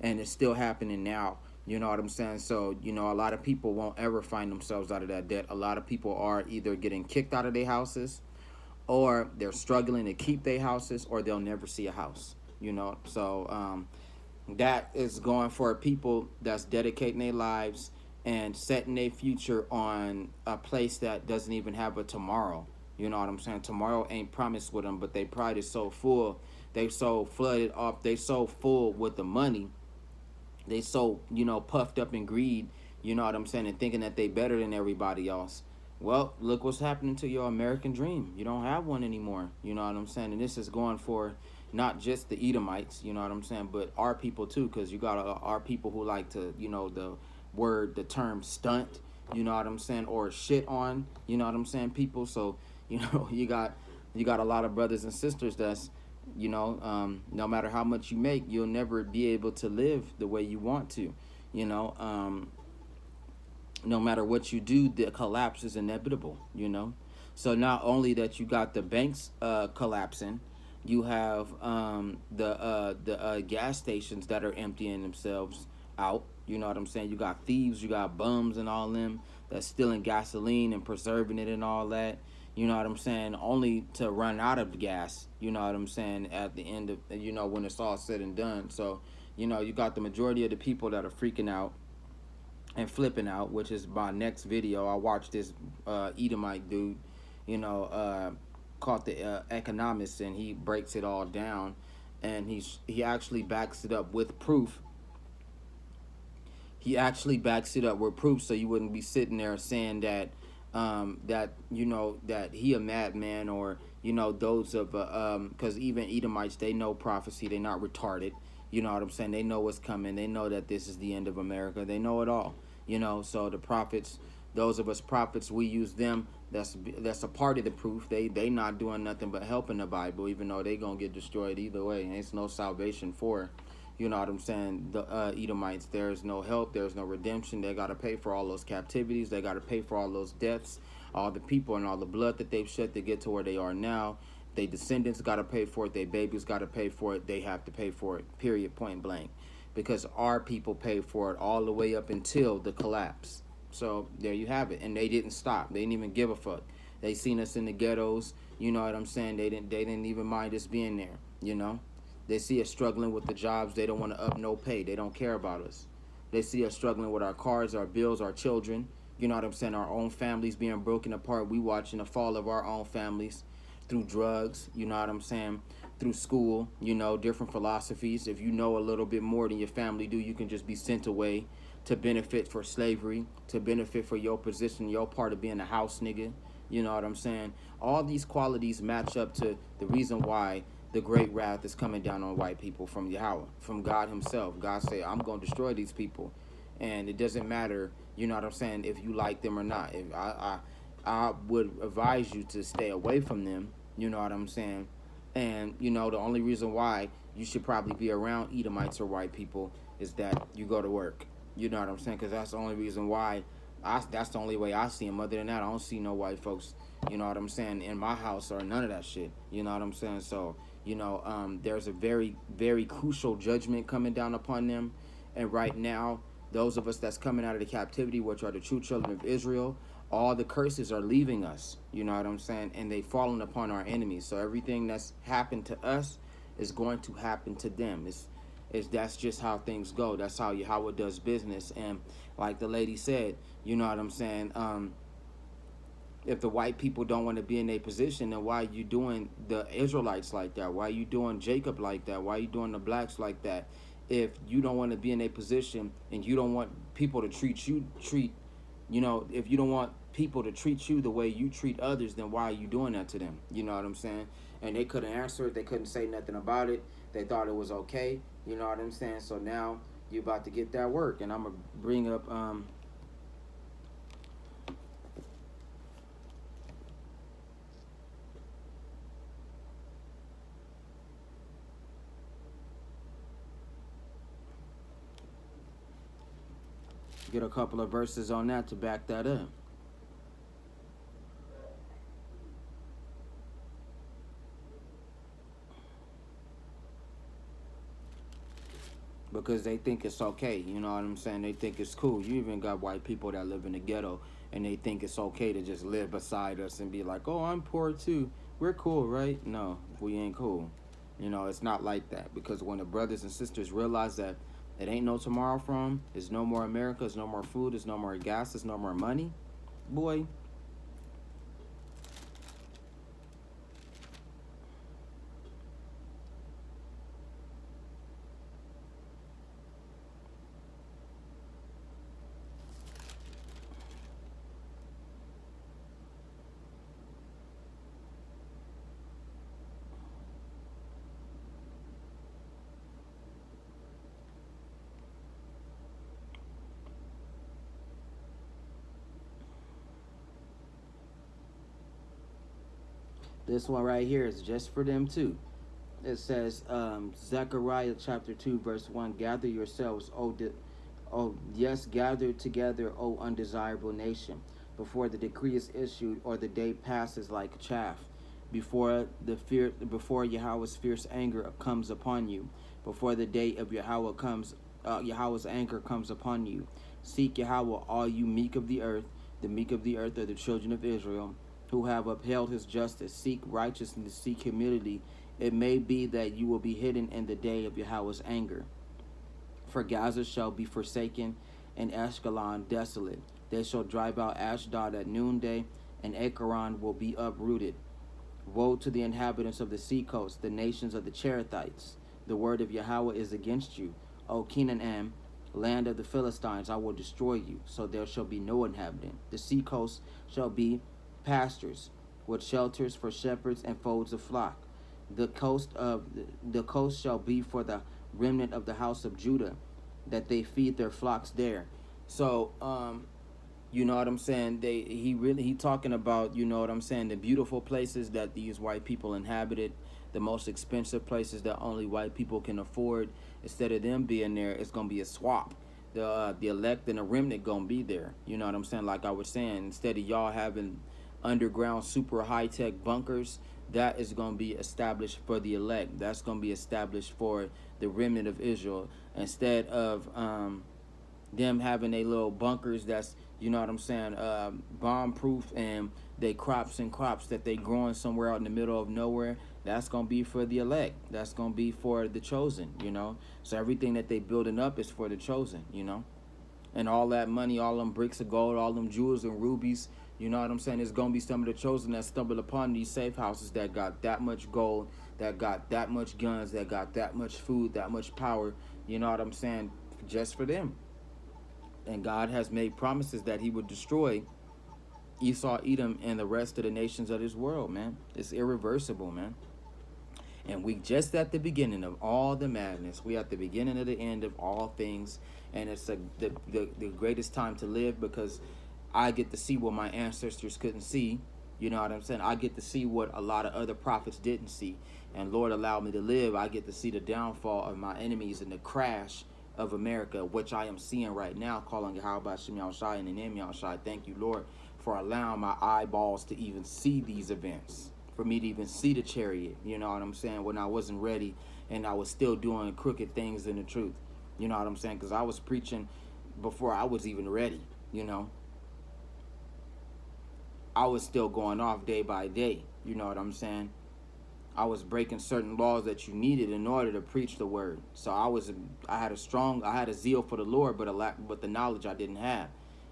and it's still happening now. You know what I'm saying? So, you know, a lot of people won't ever find themselves out of that debt. A lot of people are either getting kicked out of their houses, or they're struggling to keep their houses, or they'll never see a house. You know, so that is going for people that's dedicating their lives and setting their future on a place that doesn't even have a tomorrow. You know what I'm saying? Tomorrow ain't promised with them, but their pride is so full. They so flooded up. They so full with the money. They so, you know, puffed up in greed. You know what I'm saying? And thinking that they better than everybody else. Well, look what's happening to your American dream. You don't have one anymore. You know what I'm saying? And this is going for not just the Edomites, you know what I'm saying, but our people too, because you got our people who like to, you know, the term stunt, you know what I'm saying, or shit on, you know what I'm saying, people. So, you know, you got a lot of brothers and sisters that's, you know, no matter how much you make, you'll never be able to live the way you want to, you know. No matter what you do, the collapse is inevitable, you know. So not only that you got the banks collapsing, you have the gas stations that are emptying themselves out. You know what I'm saying? You got thieves, you got bums and all them that's stealing gasoline and preserving it and all that. You know what I'm saying? Only to run out of gas, you know what I'm saying, at the end of, you know, when it's all said and done. So, you know, you got the majority of the people that are freaking out and flipping out, which is my next video. I watched this Edomite dude, you know, called the Economist, and he breaks it all down, and he actually backs it up with proof. He actually backs it up with proof, so you wouldn't be sitting there saying that that, you know, that he a madman, or, you know, those of because even Edomites, they know prophecy. They're not retarded. You know what I'm saying? They know what's coming. They know that this is the end of America. They know it all. You know, so the prophets, those of us prophets, we use them. That's a part of the proof. They not doing nothing but helping the Bible, even though they gonna get destroyed either way. There's no salvation for, you know what I'm saying, the Edomites. There's no help. There's no redemption. They got to pay for all those captivities. They got to pay for all those deaths, all the people and all the blood that they've shed to get to where they are now. Their descendants got to pay for it. Their babies got to pay for it. They have to pay for it, period, point blank. Because our people paid for it all the way up until the collapse. So there you have it. And they didn't stop. They didn't even give a fuck. They seen us in the ghettos. You know what I'm saying? They didn't even mind us being there, you know. They see us struggling with the jobs. They don't want to up no pay. They don't care about us. They see us struggling with our cars, our bills, our children. You know what I'm saying? Our own families being broken apart. We watching the fall of our own families through drugs. You know what I'm saying? Through school, you know, different philosophies. If you know a little bit more than your family do, you can just be sent away to benefit for slavery, to benefit for your position, your part of being a house nigga. You know what I'm saying? All these qualities match up to the reason why the great wrath is coming down on white people from Yahweh, from God himself. God said, I'm going to destroy these people. And it doesn't matter, you know what I'm saying, if you like them or not. If I would advise you to stay away from them, you know what I'm saying? And, you know, the only reason why you should probably be around Edomites or white people is that you go to work. You know what I'm saying? Because that's the only reason why, that's the only way I see them. Other than that, I don't see no white folks, you know what I'm saying, in my house or none of that shit. You know what I'm saying? So, you know, there's a very, very crucial judgment coming down upon them. And right now, those of us that's coming out of the captivity, which are the true children of Israel, all the curses are leaving us, you know what I'm saying? And they fallen upon our enemies. So everything that's happened to us is going to happen to them. That's just how things go. That's how it does business. And like the lady said, you know what I'm saying? If the white people don't want to be in a position, then why are you doing the Israelites like that? Why are you doing Jacob like that? Why are you doing the blacks like that? If you don't want to be in a position and you don't want people to if you don't want people to treat you the way you treat others, then why are you doing that to them? You know what I'm saying? And they couldn't answer it. They couldn't say nothing about it. They thought it was okay. You know what I'm saying? So now you about to get that work, and I'm gonna bring up get a couple of verses on that to back that up. Because they think it's okay, you know what I'm saying? They think it's cool. You even got white people that live in the ghetto and they think it's okay to just live beside us and be like, oh, I'm poor too. We're cool, right? No, we ain't cool. You know, it's not like that. Because when the brothers and sisters realize that it ain't no tomorrow from, there's no more America, there's no more food, there's no more gas, there's no more money, boy. This one right here is just for them too. It says, Zechariah chapter 2, verse 1, gather yourselves, yes, gather together, O undesirable nation, before the decree is issued or the day passes like chaff, before Yahweh's fierce anger comes upon you, before the day of Yahweh's anger comes upon you. Seek Yahweh, all you meek of the earth. The meek of the earth are the children of Israel, who have upheld his justice. Seek righteousness, seek humility. It may be that you will be hidden in the day of Yahweh's anger. For Gaza shall be forsaken, and Ashkelon desolate. They shall drive out Ashdod at noonday, and Ekron will be uprooted. Woe to the inhabitants of the seacoast, the nations of the Cherethites. The word of Yahweh is against you. O Canaan, land of the Philistines, I will destroy you, so there shall be no inhabitant. The seacoast shall be pastures, with shelters for shepherds and folds of flock. The coast shall be for the remnant of the house of Judah, that they feed their flocks there. So, you know what I'm saying? He talking about, you know what I'm saying, the beautiful places that these white people inhabited, the most expensive places that only white people can afford. Instead of them being there, it's gonna be a swap. The elect and the remnant gonna be there. You know what I'm saying? Like I was saying, instead of y'all having underground super high-tech bunkers, that is going to be established for the elect. That's going to be established for the remnant of Israel. Instead of them having a little bunkers that's, you know what I'm saying, bomb-proof, and they crops that they growing somewhere out in the middle of nowhere, that's going to be for the elect. That's going to be for the chosen, you know. So everything that they building up is for the chosen, you know. And all that money, all them bricks of gold, all them jewels and rubies, you know what I'm saying? It's going to be some of the chosen that stumbled upon these safe houses that got that much gold, that got that much guns, that got that much food, that much power, you know what I'm saying, just for them. And God has made promises that he would destroy Esau, Edom, and the rest of the nations of this world, man. It's irreversible, man. And we just at the beginning of all the madness. We at the beginning of the end of all things. And it's the greatest time to live, because I get to see what my ancestors couldn't see. You know what I'm saying? I get to see what a lot of other prophets didn't see. And Lord allowed me to live. I get to see the downfall of my enemies and the crash of America, which I am seeing right now, calling Yahweh Shem Yahushai and the name Yahushai. Thank you, Lord, for allowing my eyeballs to even see these events, for me to even see the chariot, you know what I'm saying, when I wasn't ready and I was still doing crooked things in the truth. You know what I'm saying? Because I was preaching before I was even ready, you know. I was still going off day by day, you know what I'm saying? I was breaking certain laws that you needed in order to preach the word. So I had a zeal for the Lord, but the knowledge I didn't have.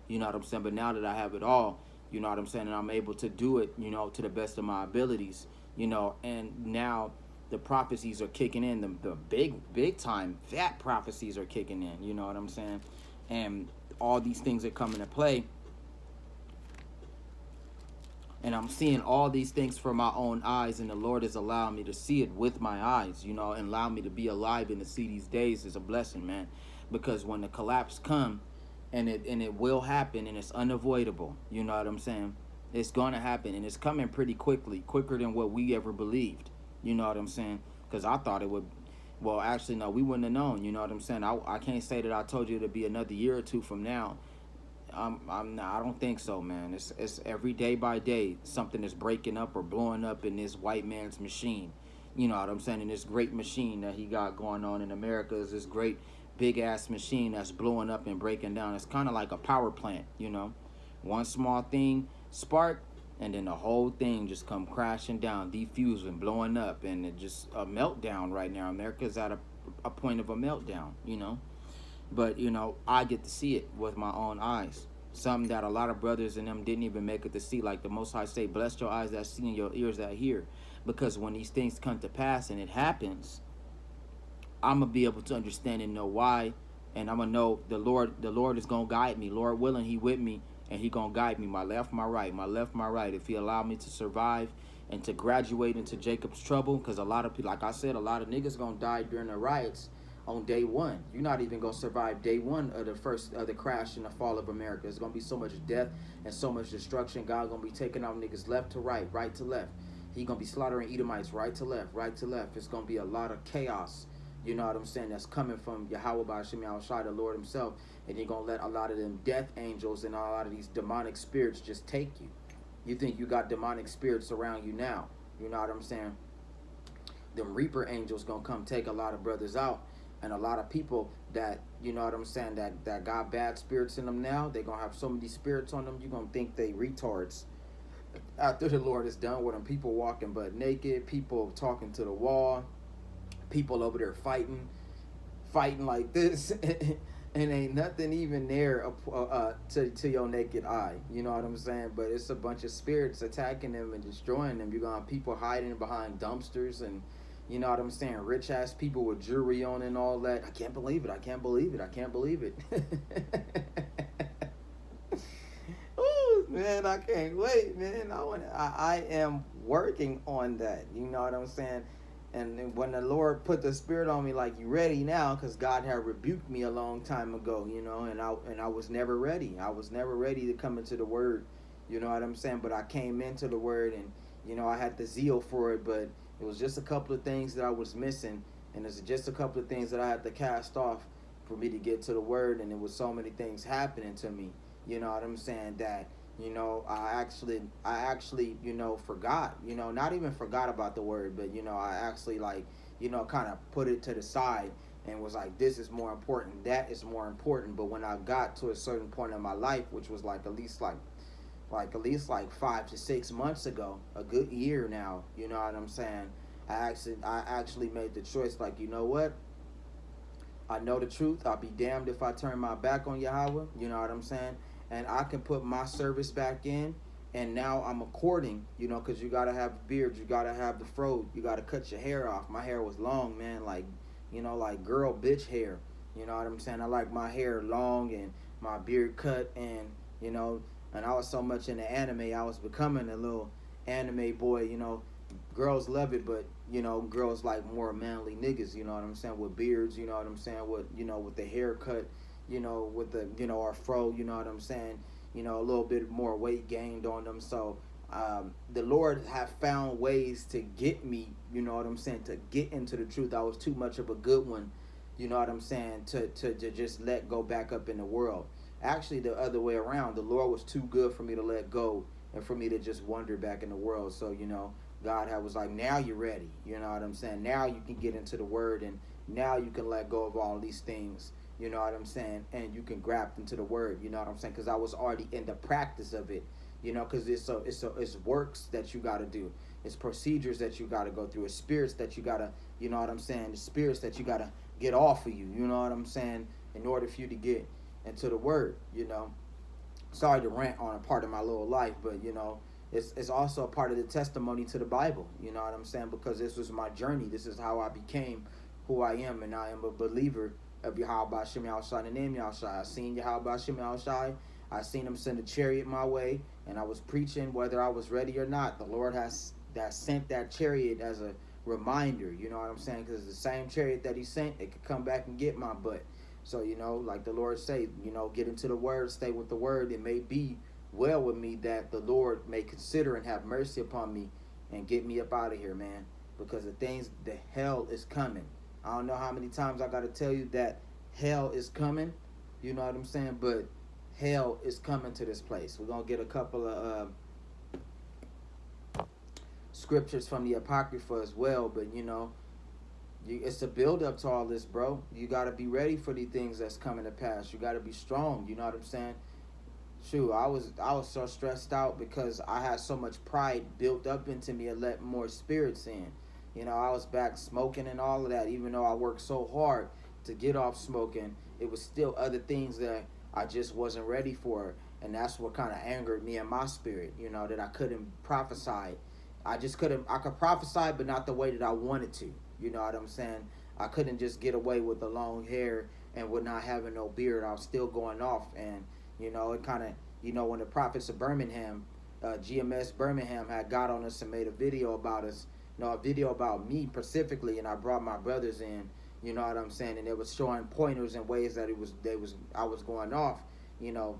You know what I'm saying? But now that I have it all, you know what I'm saying, and I'm able to do it, you know, to the best of my abilities, you know, and now the prophecies are kicking in, the big time fat prophecies are kicking in, you know what I'm saying? And all these things are coming to play. And I'm seeing all these things from my own eyes, and the Lord is allowing me to see it with my eyes, and allow me to be alive and to see these days is a blessing, man. Because when the collapse come, and it will happen, and it's unavoidable, you know what I'm saying? It's gonna happen, and it's coming pretty quickly, quicker than what we ever believed. You know what I'm saying? Because I thought it would. Well, actually, no, we wouldn't have known. You know what I'm saying? I can't say that I told you it'd be another year or two from now. I don't think so, man. It's every day by day something is breaking up or blowing up in this white man's machine. You know what I'm saying? And this great machine that he got going on in America is this great big ass machine that's blowing up and breaking down. It's kind of like a power plant, One small thing spark, and then the whole thing just come crashing down, defusing, blowing up, and it just a meltdown right now. America's at a point of a meltdown. But, I get to see it with my own eyes. Something that a lot of brothers and them didn't even make it to see. Like the Most High say, bless your eyes that see and your ears that hear. Because when these things come to pass and it happens, I'm going to be able to understand and know why. And I'm going to know the Lord is going to guide me. Lord willing, he with me. And he going to guide me, my left, my right, my left, my right. If he allow me to survive and to graduate into Jacob's trouble. Because a lot of people, like I said, a lot of niggas going to die during the riots on day one. You're not even going to survive day one of the crash and the fall of America. There's going to be so much death and so much destruction. God going to be taking out niggas left to right, right to left. He going to be slaughtering Edomites right to left, right to left. It's going to be a lot of chaos, you know what I'm saying, that's coming from Yahweh B'Shem Yahushua, the Lord himself. And you're going to let a lot of them death angels and a lot of these demonic spirits just take you. You think you got demonic spirits around you now. You know what I'm saying? Them Reaper angels going to come take a lot of brothers out. And a lot of people that, you know what I'm saying, that got bad spirits in them now, they're going to have so many spirits on them, you're going to think they retards. After the Lord is done with them, people walking butt naked, people talking to the wall, people over there fighting like this, and ain't nothing even there to your naked eye. You know what I'm saying? But it's a bunch of spirits attacking them and destroying them. You're going to have people hiding behind dumpsters and, you know what I'm saying, rich ass people with jewelry on and all that. I can't believe it. I can't believe it. I can't believe it. Ooh, man, I can't wait, man. I am working on that. You know what I'm saying? And when the Lord put the spirit on me, like, you ready now? Because God had rebuked me a long time ago, and I was never ready. I was never ready to come into the word. You know what I'm saying? But I came into the word, and, I had the zeal for it, but it was just a couple of things that I was missing, and it's just a couple of things that I had to cast off for me to get to the word, and there was so many things happening to me, you know what I'm saying, that, I actually, forgot, not even forgot about the word, but, I actually, like, kind of put it to the side and was like, this is more important, that is more important. But when I got to a certain point in my life, which was like at least 5 to 6 months ago, a good year now, you know what I'm saying, I actually made the choice, like, you know what, I know the truth. I'll be damned if I turn my back on Yahweh, you know what I'm saying, and I can put my service back in. And now I'm according, because you got to have a beard, you got to have the fro, you got to cut your hair off. My hair was long, man, like, like girl bitch hair, you know what I'm saying. I like my hair long and my beard cut, and, and I was so much into anime, I was becoming a little anime boy, Girls love it, but, girls like more manly niggas, you know what I'm saying, with beards, you know what I'm saying, with the haircut, with the, our fro, you know what I'm saying, a little bit more weight gained on them. So the Lord have found ways to get me, you know what I'm saying, to get into the truth. I was too much of a good one, you know what I'm saying, to just let go back up in the world. Actually, the other way around, the Lord was too good for me to let go and for me to just wander back in the world. So, God was like, now you're ready, you know what I'm saying, now you can get into the word, and now you can let go of all these things, you know what I'm saying, and you can graft into the word, you know what I'm saying, because I was already in the practice of it, because it's works that you got to do, it's procedures that you got to go through, it's spirits that you got to, you know what I'm saying, the spirits that you got to get off of you, you know what I'm saying, in order for you to get into the word, Sorry to rant on a part of my little life, but, it's also a part of the testimony to the Bible, you know what I'm saying, because this was my journey. This is how I became who I am, and I am a believer of Yahweh B'Shem Yahushua, the name Yahushua. I seen Yahweh B'Shem Yahushua. I seen him send a chariot my way, and I was preaching whether I was ready or not. The Lord has that sent that chariot as a reminder, you know what I'm saying? Because the same chariot that he sent, it could come back and get my butt. So, you know, like the Lord say, you know, get into the word, stay with the word. It may be well with me that the Lord may consider and have mercy upon me and get me up out of here, man. Because the hell is coming. I don't know how many times I got to tell you that hell is coming. You know what I'm saying? But hell is coming to this place. We're going to get a couple of scriptures from the Apocrypha as well. But, you know, it's a build up to all this, bro. You got to be ready for the things that's coming to pass. You got to be strong. You know what I'm saying? Shoot, I was so stressed out because I had so much pride built up into me and let more spirits in. You know, I was back smoking and all of that. Even though I worked so hard to get off smoking, it was still other things that I just wasn't ready for. And that's what kind of angered me and my spirit, you know, that I couldn't prophesy. I could prophesy, but not the way that I wanted to. You know what I'm saying? I couldn't just get away with the long hair and with not having no beard. I was still going off. And, you know, it kind of, you know, when the prophets of Birmingham, GMS Birmingham had got on us and made a video about us, you know, a video about me specifically, and I brought my brothers in, you know what I'm saying? And it was showing pointers and ways that I was going off, you know,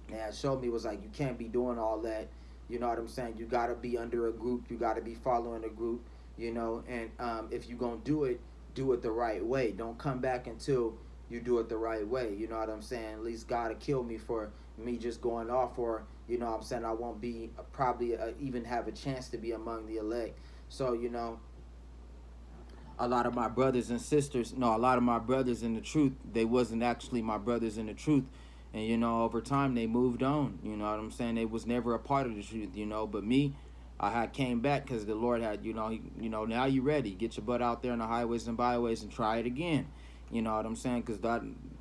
and it showed me, was like, you can't be doing all that. You know what I'm saying? You got to be under a group. You got to be following a group, you know. And if you're going to do it the right way. Don't come back until you do it the right way. You know what I'm saying? At least God will kill me for me just going off, or, you know what I'm saying, I won't be probably even have a chance to be among the elect. So, you know, a lot of my brothers and sisters, no, a lot of my brothers in the truth, they wasn't actually my brothers in the truth. And, you know, over time, they moved on. You know what I'm saying? They was never a part of the truth, you know. But me, I had came back because the Lord had, you know, now you ready. Get your butt out there on the highways and byways and try it again. You know what I'm saying? Because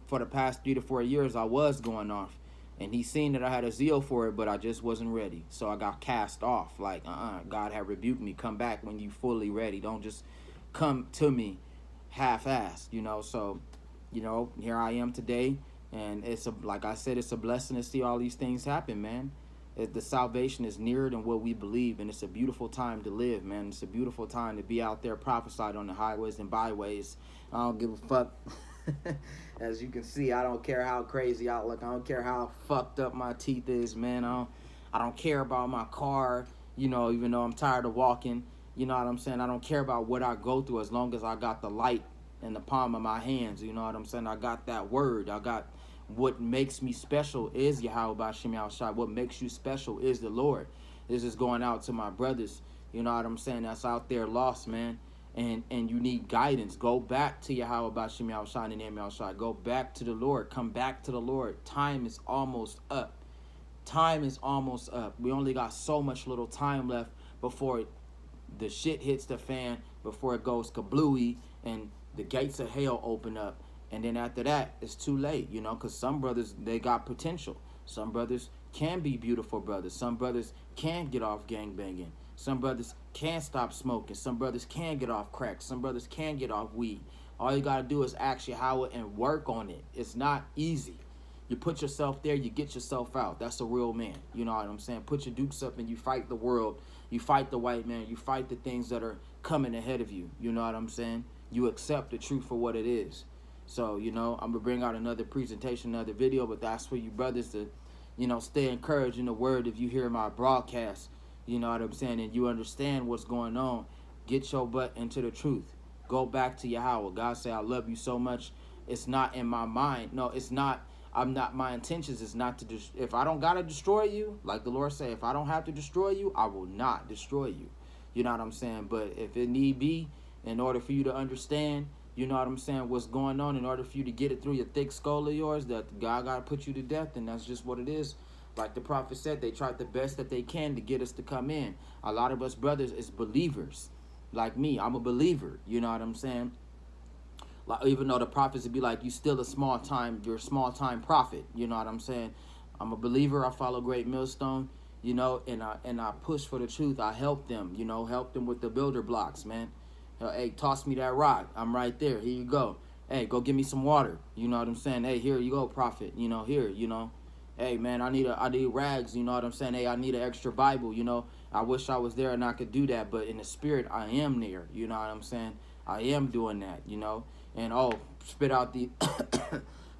for the past 3 to 4 years, I was going off. And he seen that I had a zeal for it, but I just wasn't ready. So I got cast off. Like, God had rebuked me. Come back when you fully ready. Don't just come to me half-assed, you know. So, you know, here I am today. And like I said, it's a blessing to see all these things happen, man. The salvation is nearer than what we believe, and it's a beautiful time to live, man. It's a beautiful time to be out there prophesied on the highways and byways. I don't give a fuck. As you can see, I don't care how crazy I look. I don't care how fucked up my teeth is, man. I don't care about my car, you know, even though I'm tired of walking. You know what I'm saying? I don't care about what I go through as long as I got the light in the palm of my hands. You know what I'm saying? I got that word. I got what makes me special is Yahweh Bashim Yahushua. What makes you special is the Lord. This is going out to my brothers, you know what I'm saying, that's out there lost, man. And you need guidance. Go back to Yahweh Bashim Yahushua in the name of Yahushua. Go back to the Lord. Come back to the Lord. Time is almost up. Time is almost up. We only got so much little time left before the shit hits the fan, before it goes kablooey and the gates of hell open up. And then after that, it's too late, you know, because some brothers, they got potential. Some brothers can be beautiful brothers. Some brothers can get off gangbanging. Some brothers can stop smoking. Some brothers can get off crack. Some brothers can get off weed. All you got to do is ask Yahweh and work on it. It's not easy. You put yourself there, you get yourself out. That's a real man. You know what I'm saying? Put your dukes up and you fight the world. You fight the white man. You fight the things that are coming ahead of you. You know what I'm saying? You accept the truth for what it is. So, you know, I'm going to bring out another presentation, another video, but that's for you brothers to, you know, stay encouraged in the word. If you hear my broadcast, you know what I'm saying, and you understand what's going on, get your butt into the truth. Go back to Yahweh. God say, I love you so much. It's not in my mind. No, it's not. My intentions is not to, if I don't got to destroy you, like the Lord say, if I don't have to destroy you, I will not destroy you. You know what I'm saying? But if it need be, in order for you to understand, you know what I'm saying, what's going on, in order for you to get it through your thick skull of yours, that God got to put you to death, and that's just what it is. Like the prophet said, they tried the best that they can to get us to come in. A lot of us brothers is believers. Like me, I'm a believer. You know what I'm saying? Like, even though the prophets would be like, you're a small time prophet. You know what I'm saying? I'm a believer. I follow Great Millstone, you know, and I push for the truth. I help them, you know, help them with the builder blocks, man. Hey, toss me that rock. I'm right there. Here you go. Hey, go get me some water. You know what I'm saying? Hey, here you go, prophet. You know, here, you know. Hey man, I need rags, you know what I'm saying? Hey, I need an extra Bible, you know. I wish I was there and I could do that, but in the spirit I am near, you know what I'm saying? I am doing that, you know. And oh, spit out the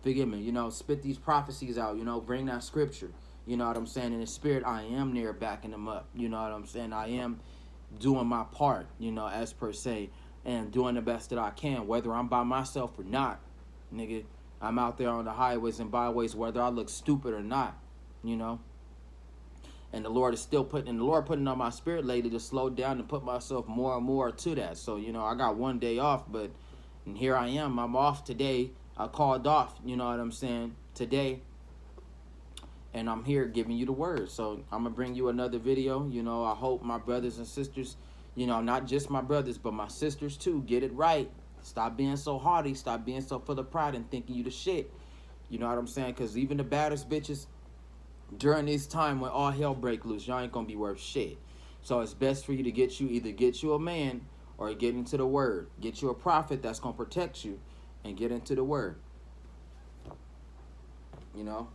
forgive me, you know, spit these prophecies out, you know, bring that scripture. You know what I'm saying? In the spirit I am near backing them up. You know what I'm saying? I am doing my part, you know, as per se, and doing the best that I can, whether I'm by myself or not, nigga. I'm out there on the highways and byways, whether I look stupid or not, you know. And the Lord is still putting on my spirit lately to slow down and put myself more and more to that. So, you know, I got one day off, but and here I am. I'm off today. I called off, you know what I'm saying, today. And I'm here giving you the word. So I'm going to bring you another video. You know, I hope my brothers and sisters, you know, not just my brothers, but my sisters too, get it right. Stop being so haughty. Stop being so full of pride and thinking you the shit. You know what I'm saying? Because even the baddest bitches, during this time when all hell break loose, y'all ain't going to be worth shit. So it's best for you to either get you a man or get into the word. Get you a prophet that's going to protect you and get into the word. You know?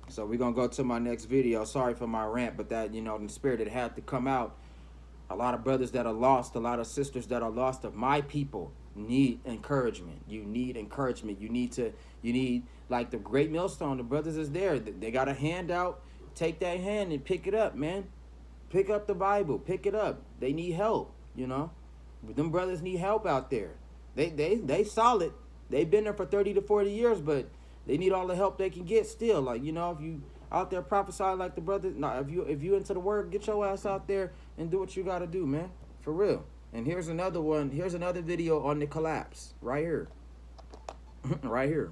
So we're going to go to my next video. Sorry for my rant, but that, you know, in spirit, it had to come out. A lot of brothers that are lost, a lot of sisters that are lost of my people need encouragement. You need encouragement. You need, like the great millstone, the brothers is there. They got a hand out. Take that hand and pick it up, man. Pick up the Bible. Pick it up. They need help, you know. Them brothers need help out there. They solid. They've been there for 30 to 40 years, but they need all the help they can get still. Like, you know, if you out there prophesying like the brothers, if you into the word, get your ass out there and do what you got to do, man. For real. And here's another one. Here's another video on the collapse. Right here. Right here.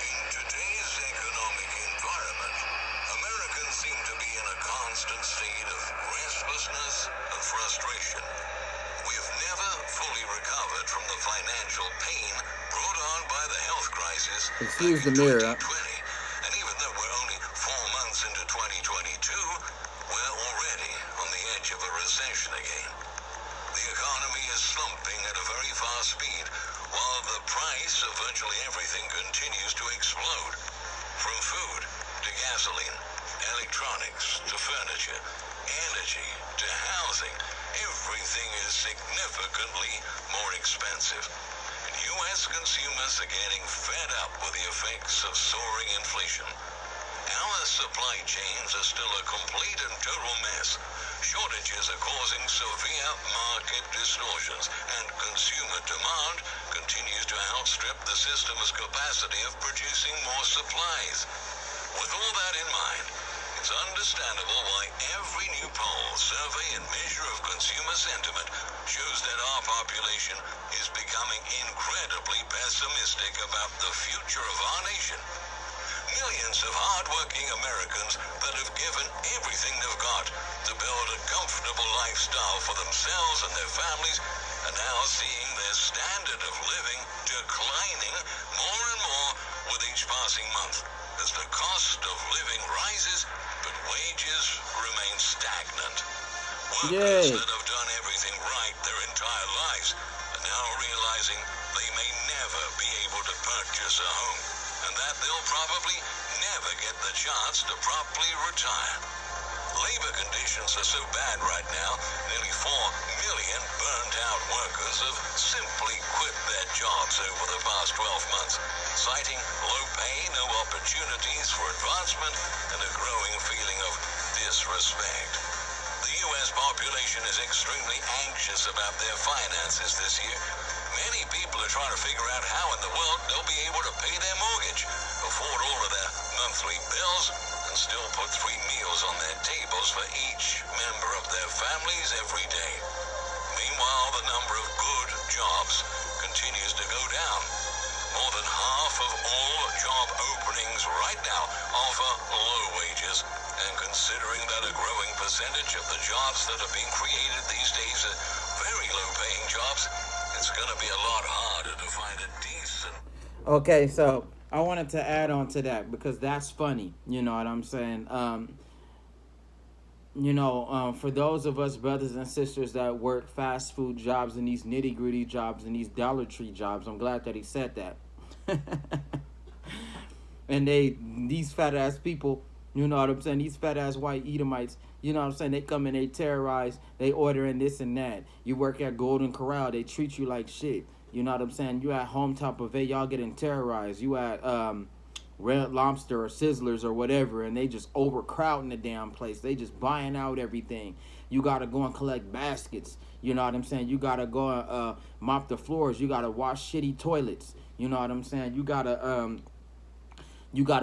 In today's economic environment, Americans seem to be in a constant state of restlessness and frustration. We've never fully recovered from the financial pain brought on by the health crisis Excuse the in mirror. 2020. And even though we're only 4 months into 2022, we're already on the edge of a recession again. The economy is slumping at a very fast speed, while the price of virtually everything continues to explode. From food to gasoline, electronics to furniture, energy to housing, everything is significantly more expensive. And U.S. consumers are getting fed up with the effects of soaring inflation. Our supply chains are still a complete and total mess. Shortages are causing severe market distortions, and consumer demand continues to outstrip the system's capacity of producing more supplies. With all that in mind, it's understandable why every new poll, survey, and measure of consumer sentiment shows that our population is becoming incredibly pessimistic about the future of our nation. Millions of hard-working Americans that have given everything they've got to build a comfortable lifestyle for themselves and their families are now seeing their standard of living declining more and more with each passing month as the cost of living rises but wages remain stagnant. Workers that have done everything right their entire lives are now realizing they may never be able to purchase a home, and that they'll probably never get the chance to properly retire. Labor conditions are so bad right now, nearly 4 million burnt-out workers have simply quit their jobs over the past 12 months, citing low pay, no opportunities for advancement, and a growing feeling of disrespect. The U.S. population is extremely anxious about their finances this year. Many people are trying to figure out how in the world they'll be able to pay their mortgage, afford all of their monthly bills, and still put 3 meals on their tables for each member of their families every day. Meanwhile, the number of good jobs continues to go down. More than half of all job openings right now offer low wages, and considering that a growing percentage of the jobs that are being created these days are very low-paying jobs, it's going to be a lot harder to find a decent... Okay, so I wanted to add on to that because that's funny. You know what I'm saying? For those of us brothers and sisters that work fast food jobs and these nitty gritty jobs and these Dollar Tree jobs, I'm glad that he said that. And these fat ass people, you know what I'm saying? These fat ass white Edomites, you know what I'm saying? They come and they terrorize, they order in this and that. You work at Golden Corral, they treat you like shit. You know what I'm saying? You at Home Top Buffet, y'all getting terrorized. You at Red Lobster or Sizzlers or whatever, and they just overcrowding the damn place. They just buying out everything. You gotta go and collect baskets. You know what I'm saying? You gotta go and mop the floors. You gotta wash shitty toilets. You know what I'm saying? You gotta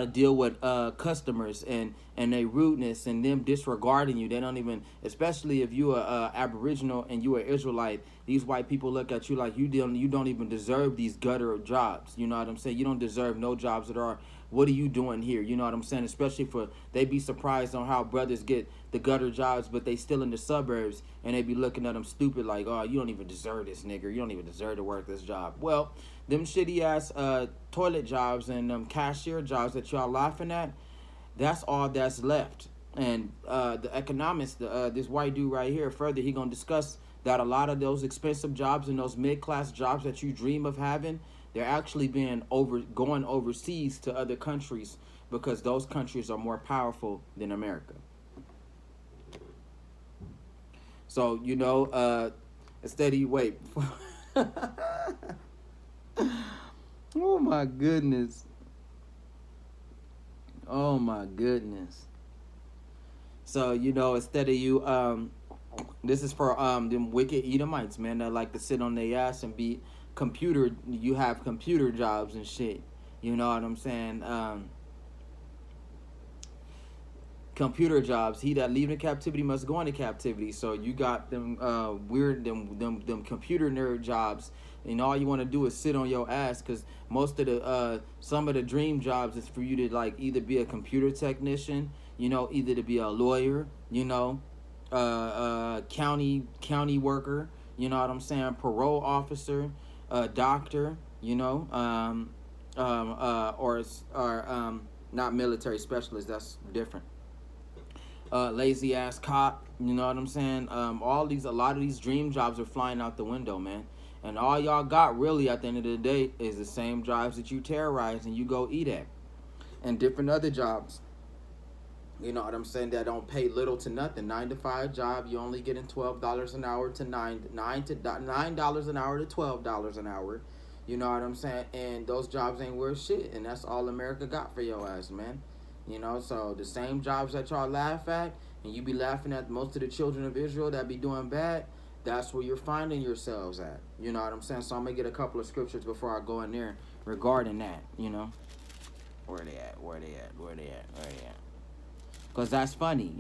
deal with customers and their rudeness and them disregarding you. They don't even, especially if you are Aboriginal and you are Israelite, these white people look at you like you don't even deserve these gutter jobs. You know what I'm saying? You don't deserve no jobs at all. What are you doing here? You know what I'm saying? Especially they be surprised on how brothers get the gutter jobs, but they still in the suburbs, and they be looking at them stupid like, oh, you don't even deserve this, nigger. You don't even deserve to work this job. Well, them shitty ass toilet jobs and cashier jobs that y'all laughing at, that's all that's left. And the economics, this white dude right here, further, he gonna discuss that a lot of those expensive jobs and those mid-class jobs that you dream of having, they're actually going overseas to other countries because those countries are more powerful than America. So, steady wait. Oh my goodness. Oh my goodness. So, instead of you this is for them wicked Edomites, man, that like to sit on their ass and be you have computer jobs and shit. You know what I'm saying? Computer jobs. He that leave in captivity must go into captivity. So you got them weird them computer nerd jobs, and all you want to do is sit on your ass, because most of the some of the dream jobs is for you to like either be a computer technician, either to be a lawyer, county worker, you know what I'm saying, parole officer, doctor, or not military specialist. That's different. Lazy ass cop, you know what I'm saying? A lot of these dream jobs are flying out the window, man. And all y'all got really at the end of the day is the same jobs that you terrorize and you go eat at, and different other jobs. You know what I'm saying? That don't pay little to nothing. 9 to 5 job, you only getting $12 an hour to $9 an hour to $12 an hour. You know what I'm saying? And those jobs ain't worth shit, and that's all America got for your ass, man. So the same jobs that y'all laugh at, and you be laughing at most of the children of Israel that be doing bad, that's where you're finding yourselves at. You know what I'm saying? So I'm going to get a couple of scriptures before I go in there regarding that, Where they at? Because that's funny,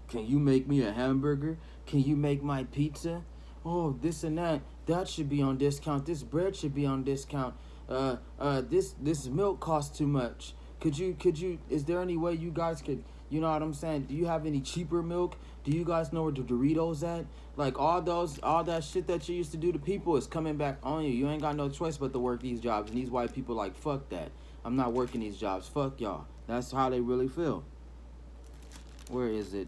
Can you make me a hamburger? Can you make my pizza? Oh, this and that. That should be on discount. This bread should be on discount. This milk costs too much. Could you, is there any way you guys could, you know what I'm saying? Do you have any cheaper milk? Do you guys know where the Doritos at? Like all that shit that you used to do to people is coming back on you. You ain't got no choice but to work these jobs. And these white people like, fuck that. I'm not working these jobs. Fuck y'all. That's how they really feel. Where is it?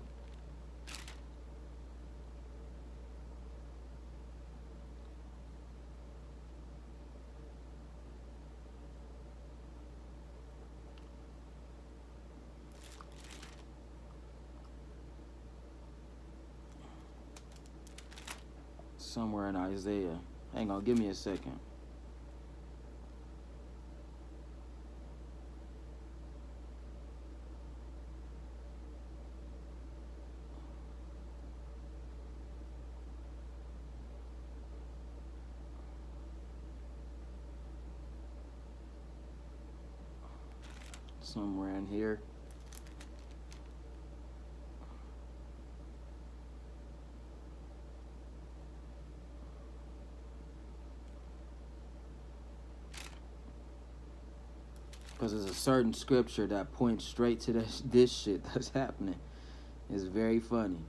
Somewhere in Isaiah. Hang on, give me a second. Somewhere in here. Because there's a certain scripture that points straight to this shit that's happening. It's very funny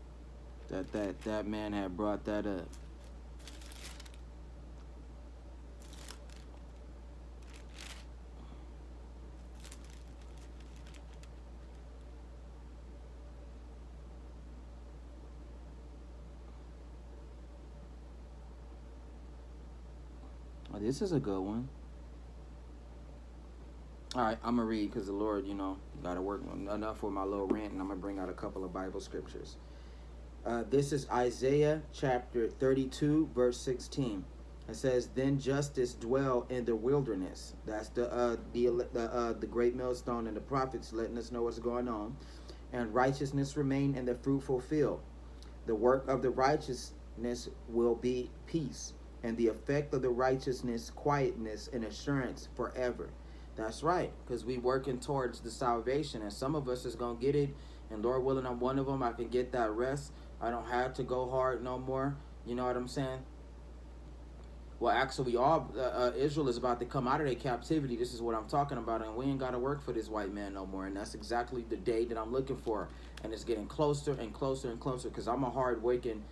that man had brought that up. Oh, this is a good one. All right, I'm going to read because the Lord, got to work enough with my little rant, and I'm going to bring out a couple of Bible scriptures. This is Isaiah chapter 32, verse 16. It says, "Then justice dwell in the wilderness." That's the great millstone and the prophets letting us know what's going on. "And righteousness remain in the fruitful field. The work of the righteousness will be peace, and the effect of the righteousness quietness and assurance forever." That's right, because we working towards the salvation, and some of us is going to get it, and Lord willing, I'm one of them. I can get that rest. I don't have to go hard no more. You know what I'm saying? Well, actually, all Israel is about to come out of their captivity. This is what I'm talking about, and we ain't got to work for this white man no more, and that's exactly the day that I'm looking for, and it's getting closer and closer and closer, because I'm a hard-working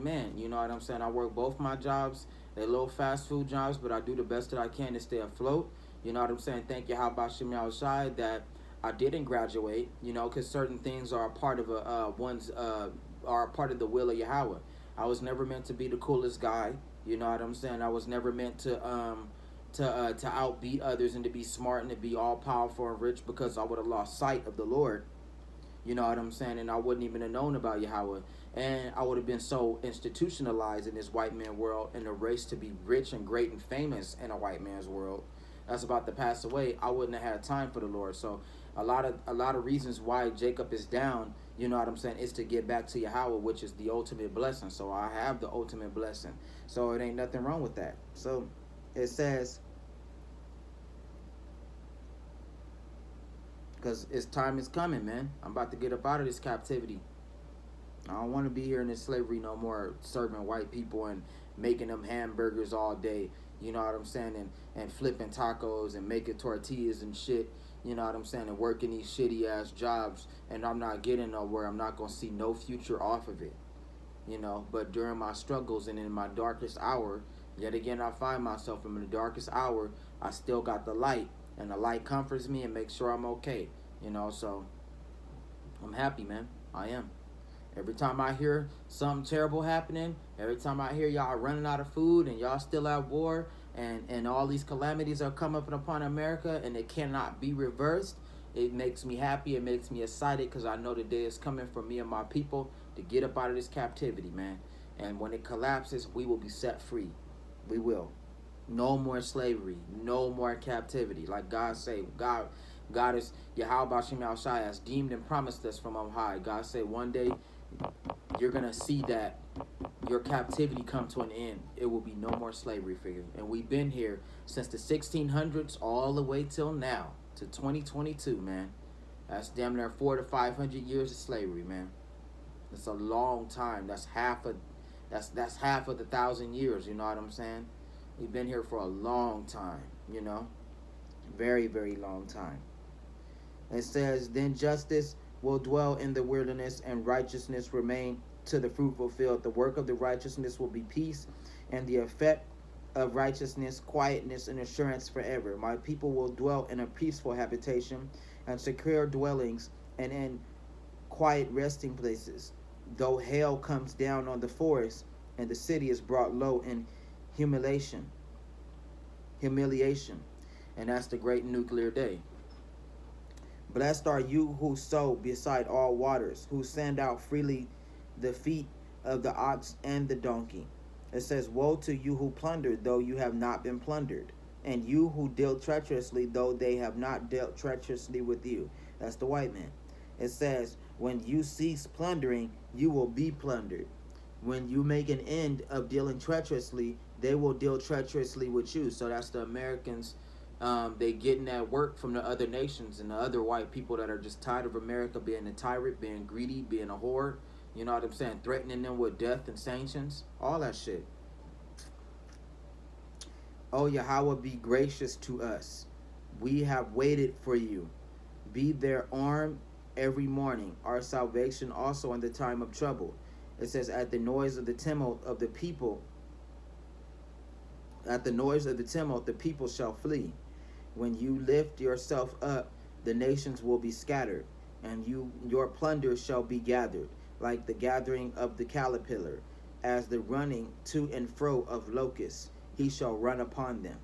man. You know what I'm saying? I work both my jobs. They're little fast food jobs, but I do the best that I can to stay afloat. You know what I'm saying? Thank you, how about Shem Yahushai, that I didn't graduate, because certain things are a part of are a part of the will of Yahweh. I was never meant to be the coolest guy. You know what I'm saying? I was never meant to outbeat others and to be smart and to be all powerful and rich, because I would have lost sight of the Lord. You know what I'm saying? And I wouldn't even have known about Yahweh. And I would have been so institutionalized in this white man world, in the race to be rich and great and famous in a white man's world that's about to pass away. I wouldn't have had time for the Lord. So a lot of reasons why Jacob is down, you know what I'm saying, is to get back to Yahweh, which is the ultimate blessing. So I have the ultimate blessing. So it ain't nothing wrong with that. So it says, because its time is coming, man. I'm about to get up out of this captivity. I don't want to be here in this slavery no more, serving white people and making them hamburgers all day. You know what I'm saying? And flipping tacos and making tortillas and shit. You know what I'm saying? And working these shitty ass jobs. And I'm not getting nowhere. I'm not going to see no future off of it. But during my struggles and in my darkest hour, yet again, I find myself in the darkest hour, I still got the light. And the light comforts me and makes sure I'm okay. So I'm happy, man. I am. Every time I hear something terrible happening, every time I hear y'all running out of food and y'all still at war, and all these calamities are coming upon America and it cannot be reversed, it makes me happy. It makes me excited, because I know the day is coming for me and my people to get up out of this captivity, man. And when it collapses, we will be set free. We will. No more slavery. No more captivity. Like God say, God is Yahweh Bashem Yahushai has deemed and promised us from on high. God said one day you're going to see that your captivity come to an end. It will be no more slavery for you. And we've been here since the 1600s all the way till now, to 2022, man. That's damn near 400 to 500 years of slavery, man. That's a long time. That's half of the 1,000 years, you know what I'm saying? We've been here for a long time, very, very long time. It says, "Then justice will dwell in the wilderness, and righteousness remain to the fruitful field. The work of the righteousness will be peace, and the effect of righteousness, quietness, and assurance forever. My people will dwell in a peaceful habitation, and secure dwellings, and in quiet resting places. Though hail comes down on the forest, and the city is brought low in humiliation. And that's the great nuclear day. Blessed are you who sow beside all waters, who send out freely the feet of the ox and the donkey. It says, woe to you who plundered, though you have not been plundered, and you who deal treacherously, though they have not dealt treacherously with you. That's the white man. It says, when you cease plundering, you will be plundered. When you make an end of dealing treacherously, they will deal treacherously with you. So that's the Americans. They getting that work from the other nations and the other white people that are just tired of America being a tyrant, being greedy, being a whore. You know what I'm saying? Threatening them with death and sanctions. All that shit. Oh, Yahweh, be gracious to us. We have waited for you. Be their arm every morning, our salvation also in the time of trouble. It says, at the noise of the tumult of the people, the people shall flee. When you lift yourself up, the nations will be scattered, and your plunder shall be gathered, like the gathering of the caterpillar, as the running to and fro of locusts. he shall run upon them.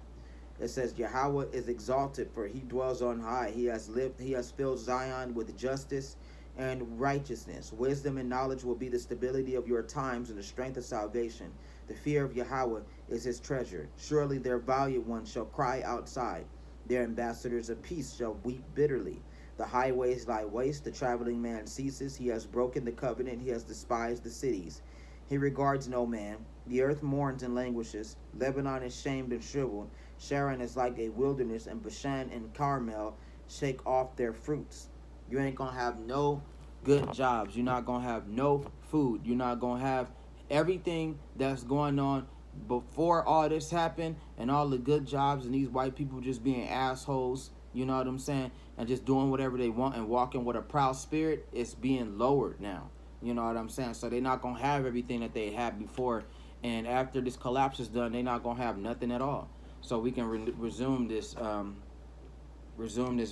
It says, Yahweh is exalted, for he dwells on high. He has filled Zion with justice and righteousness. Wisdom and knowledge will be the stability of your times and the strength of salvation. The fear of Yahweh is his treasure. Surely their valiant ones shall cry outside. Their ambassadors of peace shall weep bitterly. The highways lie waste, the traveling man ceases. He has broken the covenant, he has despised the cities. He regards no man. The earth mourns and languishes. Lebanon is shamed and shriveled. Sharon is like a wilderness, and Bashan and Carmel shake off their fruits. You ain't gonna have no good jobs. You're not gonna have no food. You're not gonna have everything that's going on before all this happened, and all the good jobs, and these white people just being assholes, you know what I'm saying, and just doing whatever they want and walking with a proud spirit. It's being lowered now, you know what I'm saying. So they're not gonna have everything that they had before, and after this collapse is done, they're not gonna have nothing at all. So we can resume this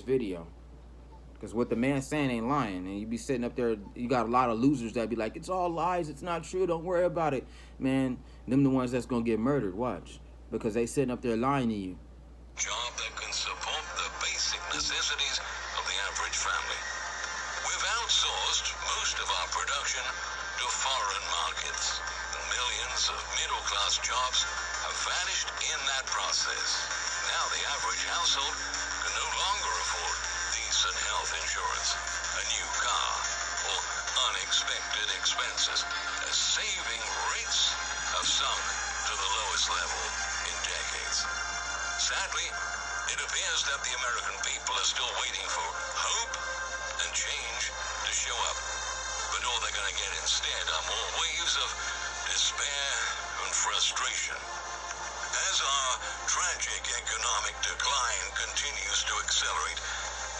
video. Because what the man's saying ain't lying. And you be sitting up there, you got a lot of losers that be like, it's all lies, it's not true, don't worry about it. Man, them the ones that's going to get murdered, watch. Because they sitting up there lying to you. Job that can support the basic necessities of the average family. We've outsourced most of our production to foreign markets. And millions of middle-class jobs have vanished in that process. Now the average household can no longer afford decent health insurance, a new car, or unexpected expenses, as saving rates have sunk to the lowest level in decades. Sadly, it appears that the American people are still waiting for hope and change to show up. But all they're going to get instead are more waves of despair and frustration. As our tragic economic decline continues to accelerate,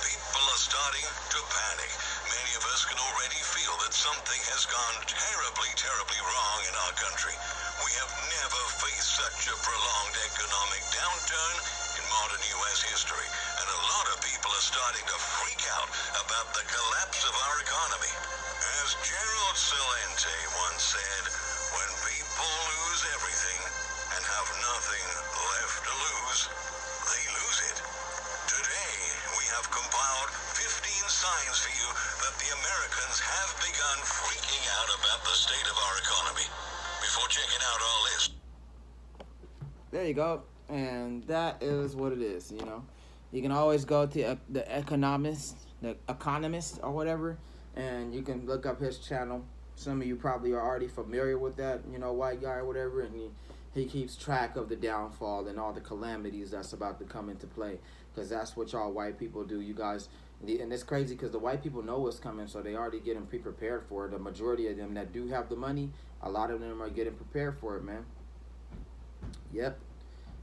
people are starting to panic. Many of us can already feel that something has gone terribly wrong in our country. We have never faced such a prolonged economic downturn in modern U.S. history, and a lot of people are starting to freak out about the collapse of our economy. As Gerald Celente once said, when people lose everything and have nothing left to lose, they lose it. Today, we have compiled 15 signs for you that the Americans have begun freaking out about the state of our economy. Before checking out our list. There you go. And that is what it is, you know. You can always go to the economist or whatever, and you can look up his channel. Some of you probably are already familiar with that, you know, white guy or whatever, and he keeps track of the downfall and all the calamities that's about to come into play, because that's what y'all white people do. You guys, and it's crazy because the white people know what's coming, so they already getting prepared for it. The majority of them that do have the money, a lot of them are getting prepared for it, man. Yep.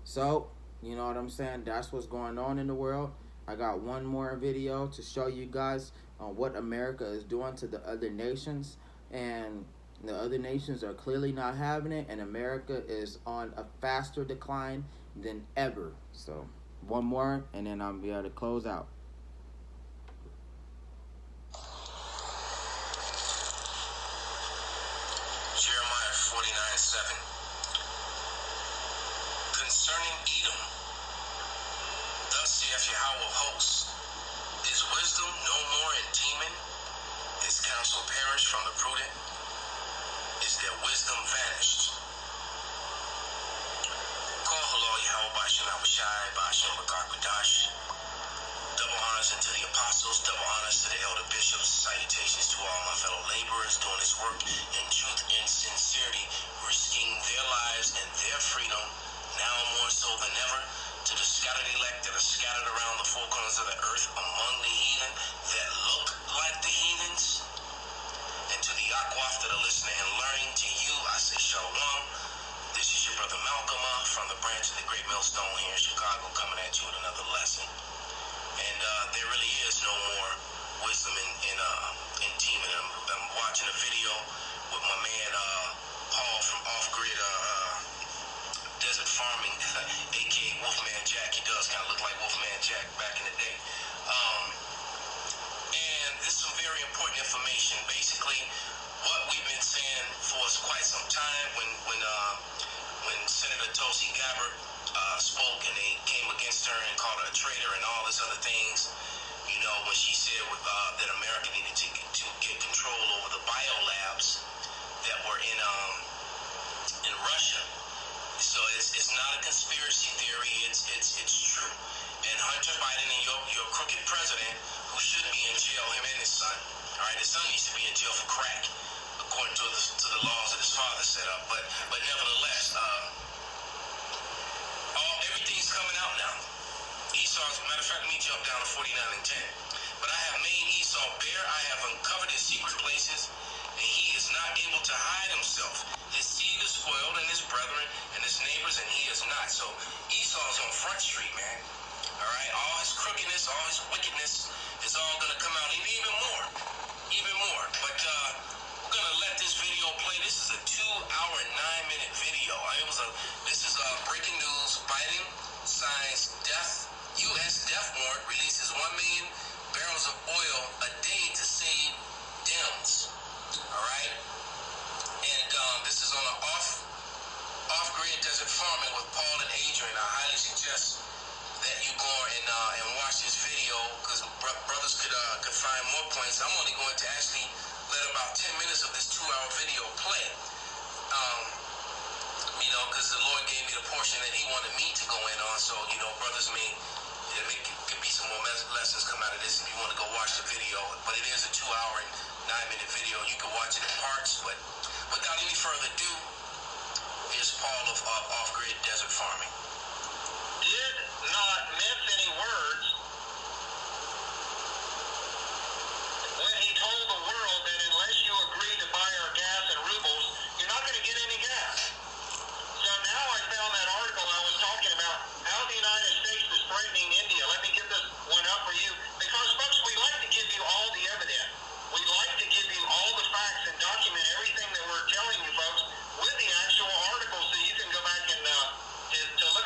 So, you know what I'm saying? That's what's going on in the world. I got one more video to show you guys on what America is doing to the other nations. And the other nations are clearly not having it. And America is on a faster decline than ever. So, one more, and then I'll be able to close out. Jeremiah 49:7. Concerning Edom, thus saith Yahweh of hosts, is wisdom no more in Teman? Is counsel perished from the prudent? Is their wisdom vanished? Call Halal Yahweh Bashem Abishai, Bashem Bakakadash. Double honors unto the apostles, double honors to the elder bishops, salutations to all my fellow laborers doing this work in truth and sincerity, risking their lives and their freedom, now more so than ever, to the scattered elect that are scattered around the four corners of the earth among the heathen that look like the heathens, and to the Akwaf that are listening and learning. To you I say Shalom. This is your brother Malcolm from the branch of the Great Millstone here in Chicago, coming at you with another lesson. And there really is no more wisdom in Teman. I'm watching a video with my man Paul from Off Grid Desert Farming, aka Wolfman Jack. He does kind of look like Wolfman Jack back in the day. And this is some very important information. Basically, what we've been saying for quite some time when when Senator Tulsi Gabbard spoke and they came against her and called her a traitor and all this other things, you know, when she said that America needed to get control over the biolabs that were in Russia. So it's not a conspiracy theory. It's true. And Hunter Biden and your crooked president, who should be in jail, him and his son. All right, his son needs to be in jail for crack, according to the laws that his father set up. But nevertheless, everything's coming out now. Esau's, matter of fact, let me jump down to 49 and 10. But I have made Esau bare. I have uncovered his secret places, and he is not able to hide himself. His seed is spoiled, and his brethren, and his neighbors, and he is not. So Esau's on Front Street, man. All right, all his crookedness, all his wickedness is all going to come out, even more. But we're going to let this video play. This is a 2-hour, 9-minute video. This is breaking news. Biden signs U.S. death warrant, releases 1 million barrels of oil a day to save Dems. All right, and this is on an off-grid desert farming with Paul and Adrian. I highly suggest that you go and watch this video, because brothers could find more points. I'm only going to actually let about 10 minutes of this 2-hour video play. You know, because the Lord gave me the portion that he wanted me to go in on. So, you know, brothers could be some more lessons come out of this if you want to go watch the video. But it is a 2-hour and 9-minute video. You can watch it in parts. But without any further ado, here's Paul of Off-Grid Desert Farming. Did not mince any words when he told the world that unless you agree to buy our gas in rubles, you're not going to get any gas. So now I found that article I was talking about, how the United States is threatening India. Let me get this one up for you, because folks, we like to give you all the evidence. We like to give you all the facts and document everything that we're telling you folks with the actual article, so you can go back and to look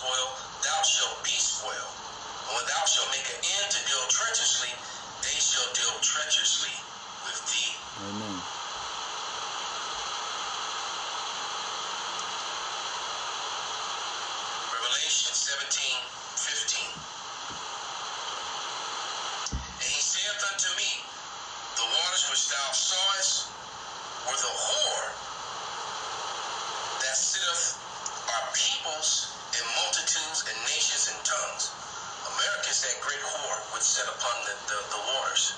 spoil, thou shalt be spoiled. And when thou shalt make an end to deal treacherously, they shall deal treacherously with thee. Amen. Revelation 17:15. And he saith unto me, the waters which thou sawest were the whore that sitteth are peoples and multitudes and nations and tongues. America is that great whore which sat upon the waters,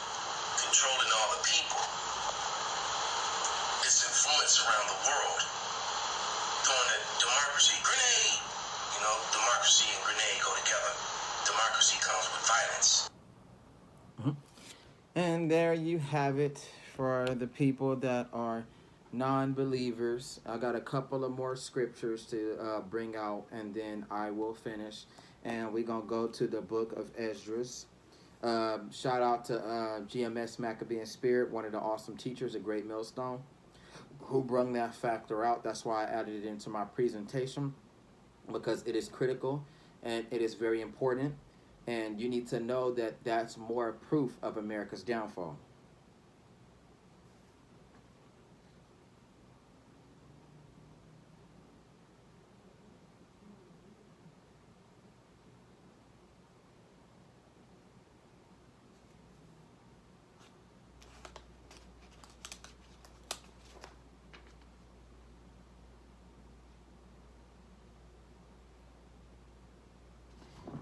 controlling all the people. Its influence around the world, doing the democracy grenade. You know, democracy and grenade go together. Democracy comes with violence. And there you have it for the people that are non-believers. I got a couple of more scriptures to bring out, and then I will finish. And we're going to go to the book of Esdras. Shout out to GMS Maccabean Spirit, one of the awesome teachers at Great Millstone, who brung that factor out. That's why I added it into my presentation, because it is critical and it is very important. And you need to know that that's more proof of America's downfall.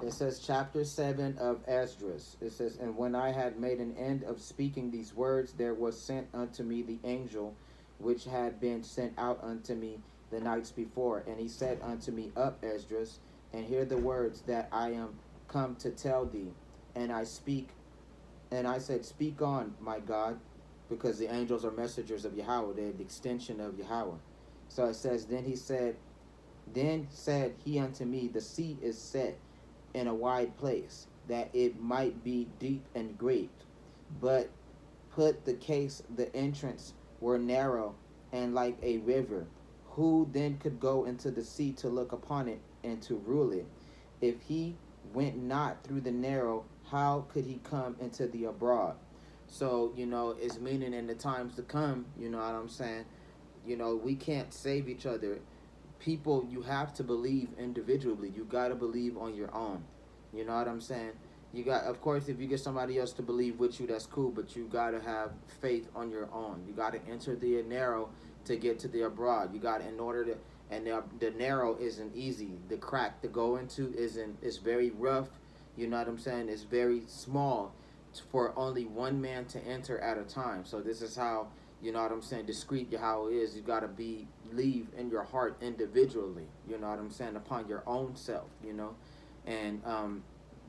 It says chapter 7 of Esdras. It says, and when I had made an end of speaking these words, there was sent unto me the angel which had been sent out unto me the nights before. And he said unto me, up, Esdras, and hear the words that I am come to tell thee. And I said, speak on, my God, because the angels are messengers of Yahweh. They're the extension of Yahweh. So it says, then said he unto me, the sea is set in a wide place, that it might be deep and great. But put the case, the entrance were narrow and like a river. Who then could go into the sea to look upon it and to rule it? If he went not through the narrow, how could he come into the abroad? So, it's meaning in the times to come, you know what I'm saying? We can't save each other. People, you have to believe individually. You got to believe on your own. You know what I'm saying? You got, of course, if you get somebody else to believe with you, that's cool, but you got to have faith on your own. You got to enter the narrow to get to the abroad. You got to, in order to, and the narrow isn't easy. The crack to go into is very rough. You know what I'm saying? It's very small for only one man to enter at a time. So this is how, you know what I'm saying, discreet how it is. You got to believe in your heart individually, you know what I'm saying, upon your own self, and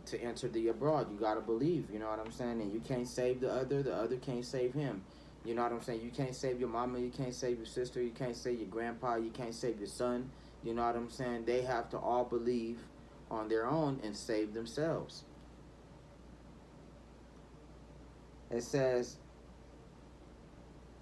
to enter the abroad, you got to believe, you know what I'm saying, and you can't save the other can't save him, you know what I'm saying. You can't save your mama, you can't save your sister, you can't save your grandpa, you can't save your son, you know what I'm saying. They have to all believe on their own and save themselves. It says,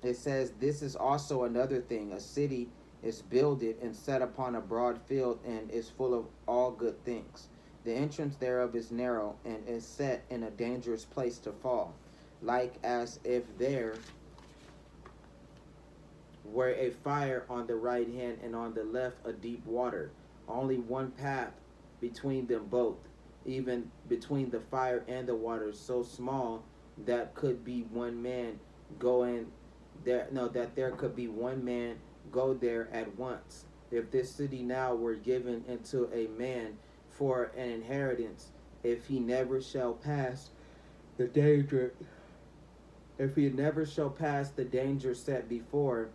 this is also another thing. A city is builded and set upon a broad field and is full of all good things. The entrance thereof is narrow and is set in a dangerous place to fall, like as if there were a fire on the right hand and on the left a deep water. Only one path between them both, even between the fire and the water, so small that could be one man going there. No, that there could be one man go there at once. If this city now were given into a man for an inheritance, if he never shall pass the danger, set before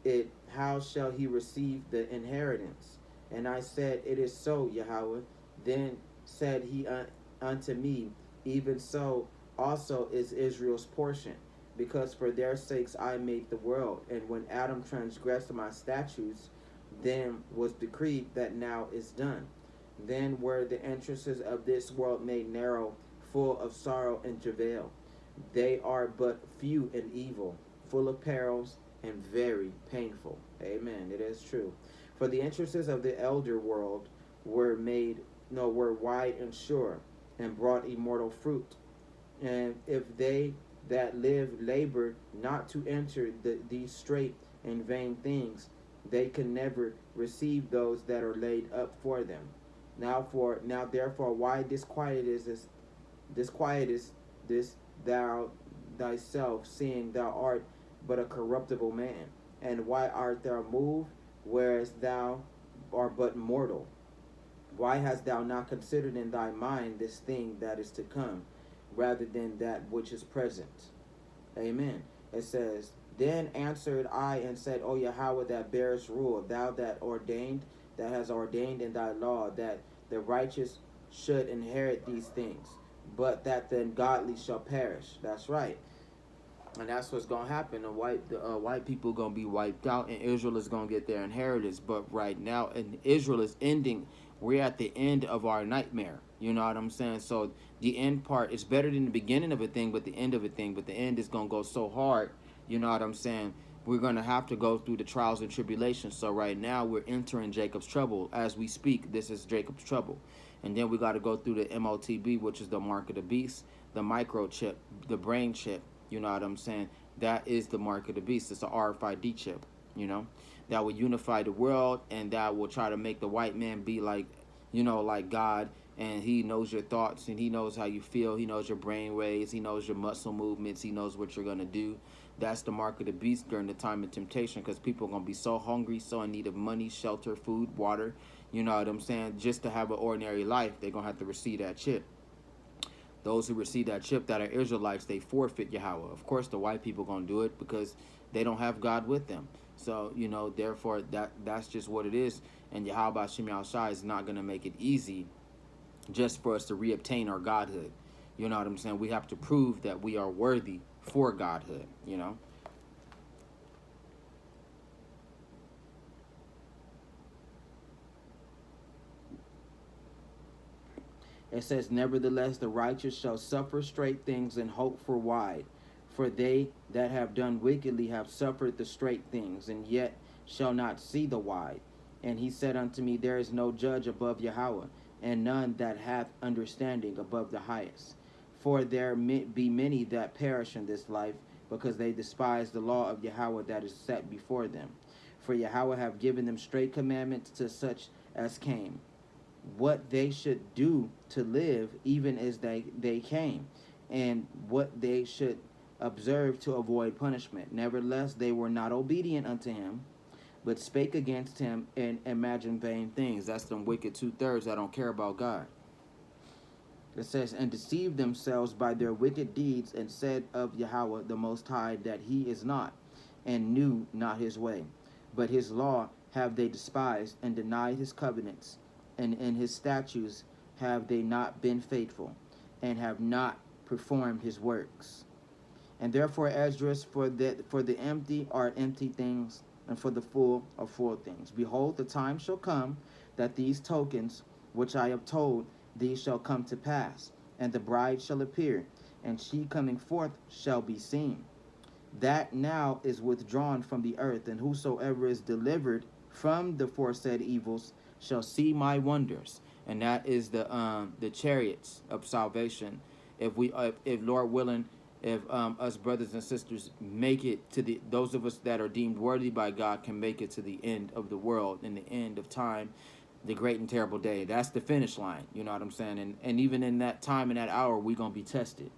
it, how shall he receive the inheritance? And I said, it is so, Yahweh. Then said he unto me, even so also is Israel's portion, because for their sakes I made the world. And when Adam transgressed my statutes, then was decreed that now is done. Then were the entrances of this world made narrow, full of sorrow and travail. They are but few and evil, full of perils and very painful. Amen. It is true. For the entrances of the elder world were wide and sure, and brought immortal fruit. And if they that live labor not to enter these straight and vain things, they can never receive those that are laid up for them. Now therefore, why disquietest this thou thyself, seeing thou art but a corruptible man? And why art thou moved, whereas thou art but mortal? Why hast thou not considered in thy mind this thing that is to come, rather than that which is present? Amen. It says, Then answered I and said, O Yahweh, that bearest rule, thou that has ordained in thy law that the righteous should inherit these things, but that the ungodly shall perish. That's right. And that's what's gonna happen. The white people gonna be wiped out, and Israel is gonna get their inheritance. But right now, and Israel is ending. We're at the end of our nightmare. You know what I'm saying? So the end part is better than the beginning of a thing, but the end of a thing. But the end is gonna go so hard. You know what I'm saying? We're gonna have to go through the trials and tribulations. So right now, we're entering Jacob's trouble as we speak. This is Jacob's trouble, and then we got to go through the MOTB, which is the mark of the beast, the microchip, the brain chip. You know what I'm saying? That is the mark of the beast. It's an RFID chip, you know, that will unify the world, and that will try to make the white man be like, you know, like God. And he knows your thoughts, and he knows how you feel. He knows your brain waves. He knows your muscle movements. He knows what you're going to do. That's the mark of the beast during the time of temptation, because people are going to be so hungry, so in need of money, shelter, food, water. You know what I'm saying? Just to have an ordinary life, they're going to have to receive that chip. Those who receive that chip that are Israelites, they forfeit Yahweh. Of course, the white people going to do it because they don't have God with them. So, you know, therefore, that's just what it is. And Yahweh Hashem Yahushua is not going to make it easy just for us to reobtain our godhood. You know what I'm saying? We have to prove that we are worthy for godhood, you know. It says, Nevertheless, the righteous shall suffer straight things and hope for wide. For they that have done wickedly have suffered the straight things, and yet shall not see the wide. And he said unto me, There is no judge above Yahweh, and none that hath understanding above the highest. For there be many that perish in this life, because they despise the law of Yahweh that is set before them. For Yahweh have given them straight commandments to such as came, what they should do to live, even as they came, and what they should observe to avoid punishment. Nevertheless, they were not obedient unto him, but spake against him and imagined vain things. That's them wicked 2/3 that don't care about God. It says, And deceived themselves by their wicked deeds, and said of Yahweh the Most High that he is not, and knew not his way. But his law have they despised, and denied his covenants, and in his statutes have they not been faithful, and have not performed his works. And therefore Esdras, for the empty are empty things, and for the full are full things. Behold, the time shall come that these tokens which I have told these shall come to pass, and the bride shall appear, and she coming forth shall be seen. That now is withdrawn from the earth, and whosoever is delivered from the foresaid evils shall see my wonders. And that is the chariots of salvation. If Lord willing, if us brothers and sisters make it to those of us that are deemed worthy by God can make it to the end of the world, and the end of time, the great and terrible day. That's the finish line. You know what I'm saying? And even in that time, in that hour, we're going to be tested.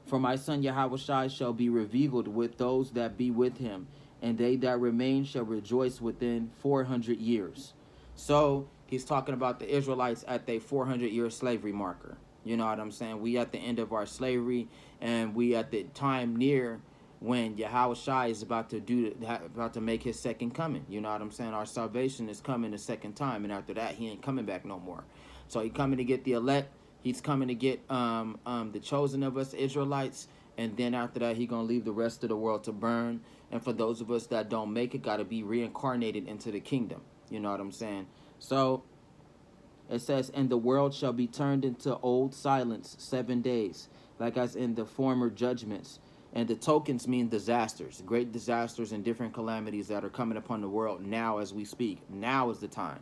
For my son Yahushua shall be revealed with those that be with him, and they that remain shall rejoice within 400 years. So he's talking about the Israelites at their 400-year slavery marker. You know what I'm saying? We at the end of our slavery, and we at the time near when Yahushua is about to make his second coming. You know what I'm saying? Our salvation is coming the second time, and after that, he ain't coming back no more. So he coming to get the elect. He's coming to get the chosen of us, Israelites, and then after that, he's going to leave the rest of the world to burn. And for those of us that don't make it, got to be reincarnated into the kingdom. You know what I'm saying? So it says, And the world shall be turned into old silence 7 days, like as in the former judgments. And the tokens mean disasters, great disasters and different calamities that are coming upon the world now as we speak. Now is the time.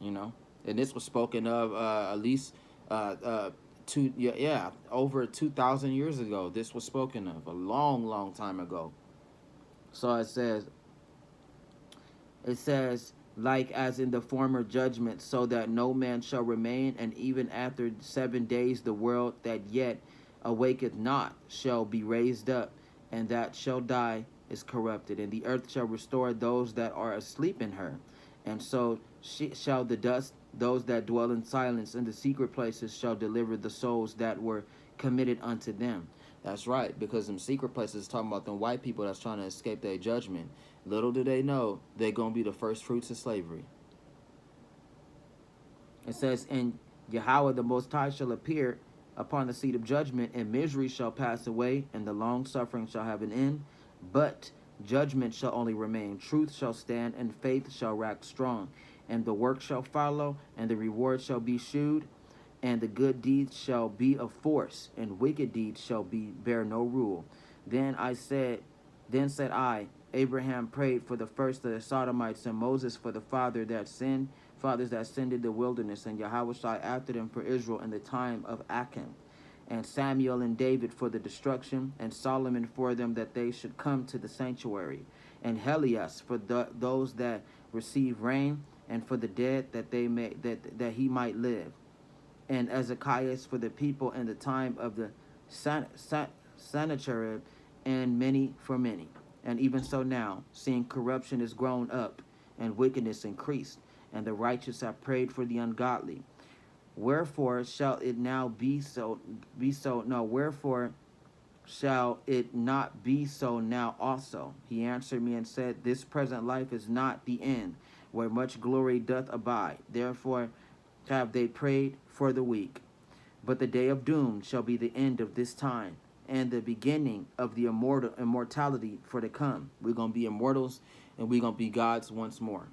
you know. And this was spoken of at least over 2,000 years ago. This was spoken of a long time ago. So it says, like as in the former judgment, so that no man shall remain, and even after 7 days the world that yet awaketh not shall be raised up, and that shall die is corrupted, and the earth shall restore those that are asleep in her. And so shall the dust, those that dwell in silence in the secret places shall deliver the souls that were committed unto them. That's right, because them secret places is talking about them white people that's trying to escape their judgment. Little do they know they're going to be the first fruits of slavery. It says, and Yahweh the Most High shall appear upon the seat of judgment, and misery shall pass away, and the long suffering shall have an end. But judgment shall only remain. Truth shall stand, and faith shall wax strong. And the work shall follow, and the reward shall be shewed, and the good deeds shall be of force, and wicked deeds shall bear no rule. Then said I, Abraham prayed for the first of the Sodomites, and Moses for the fathers that sinned in the wilderness, and Yahushua after them for Israel in the time of Achan, and Samuel and David for the destruction, and Solomon for them that they should come to the sanctuary, and Helias for those that receive rain, and for the dead that he might live, and Ezekias for the people in the time of the Sennacherib, and many for many. And even so now, seeing corruption is grown up, and wickedness increased, and the righteous have prayed for the ungodly. Wherefore shall it now be so? Wherefore shall it not be so now also? He answered me and said, this present life is not the end, where much glory doth abide. Therefore have they prayed for the weak. But the day of doom shall be the end of this time, and the beginning of the immortality for to come. We're going to be immortals, and we're going to be gods once more.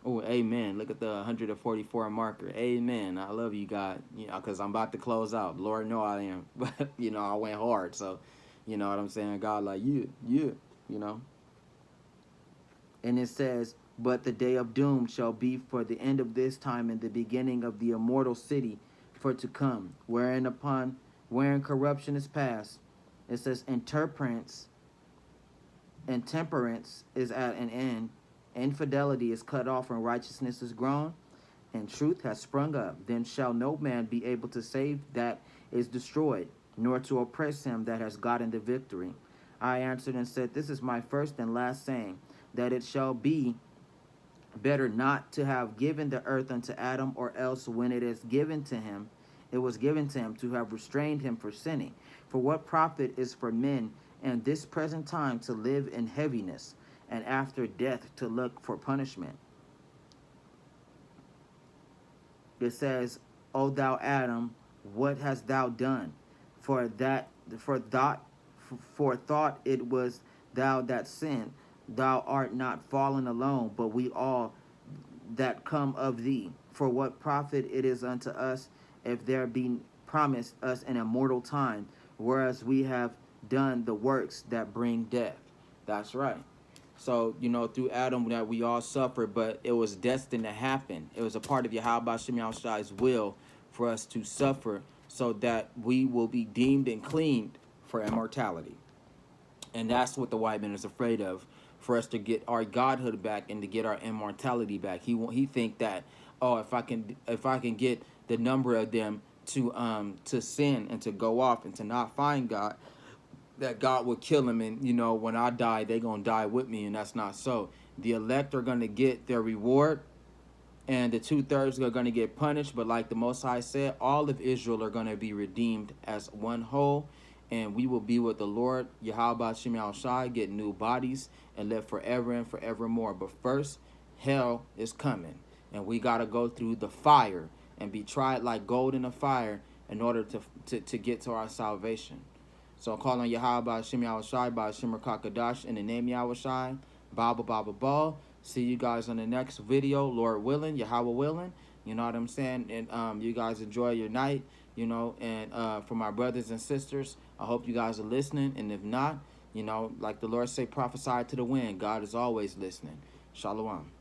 Oh, amen. Look at the 144 marker. Amen. I love you, God. You know, because I'm about to close out. Lord, know I am. But, you know, I went hard. So, you know what I'm saying? God, like, you know. And it says, but the day of doom shall be for the end of this time, and the beginning of the immortal city for to come, wherein corruption is past. It says, and temperance is at an end. Infidelity is cut off, and righteousness is grown, and truth has sprung up. Then shall no man be able to save that is destroyed, nor to oppress him that has gotten the victory. I answered and said, this is my first and last saying, that it shall be better not to have given the earth unto Adam, or else when it was given to him to have restrained him for sinning. For what profit is for men in this present time to live in heaviness, and after death to look for punishment? It says, O thou Adam, what hast thou done? For thought it was thou that sinned. Thou art not fallen alone, but we all that come of thee. For what profit it is unto us if there be promised us an immortal time, whereas we have done the works that bring death. That's right. So, you know, through Adam that we all suffered, but it was destined to happen. It was a part of Yahweh Shem Yahshua's will for us to suffer, so that we will be deemed and cleaned for immortality. And that's what the white man is afraid of, for us to get our godhood back and to get our immortality back. He think that, oh, if I can get the number of them to sin and to go off and to not find God, that God would kill him, and you know, when I die, they're gonna die with me, and that's not so. The elect are gonna get their reward, and the 2/3 are gonna get punished. But like the Most High said, all of Israel are gonna be redeemed as one whole, and we will be with the Lord Yahweh Shem Yahushai, get new bodies, and live forever and forevermore. But first, hell is coming, and we gotta go through the fire and be tried like gold in the fire in order to get to our salvation. So I'm calling Yahweh Shem Yahushai by Shemar Kakadash in the name Yahushai. Ba. See you guys on the next video, Lord willing, Yahweh willing. You know what I'm saying? And you guys enjoy your night, you know. And for my brothers and sisters, I hope you guys are listening. And if not, you know, like the Lord say, prophesy to the wind. God is always listening. Shalom.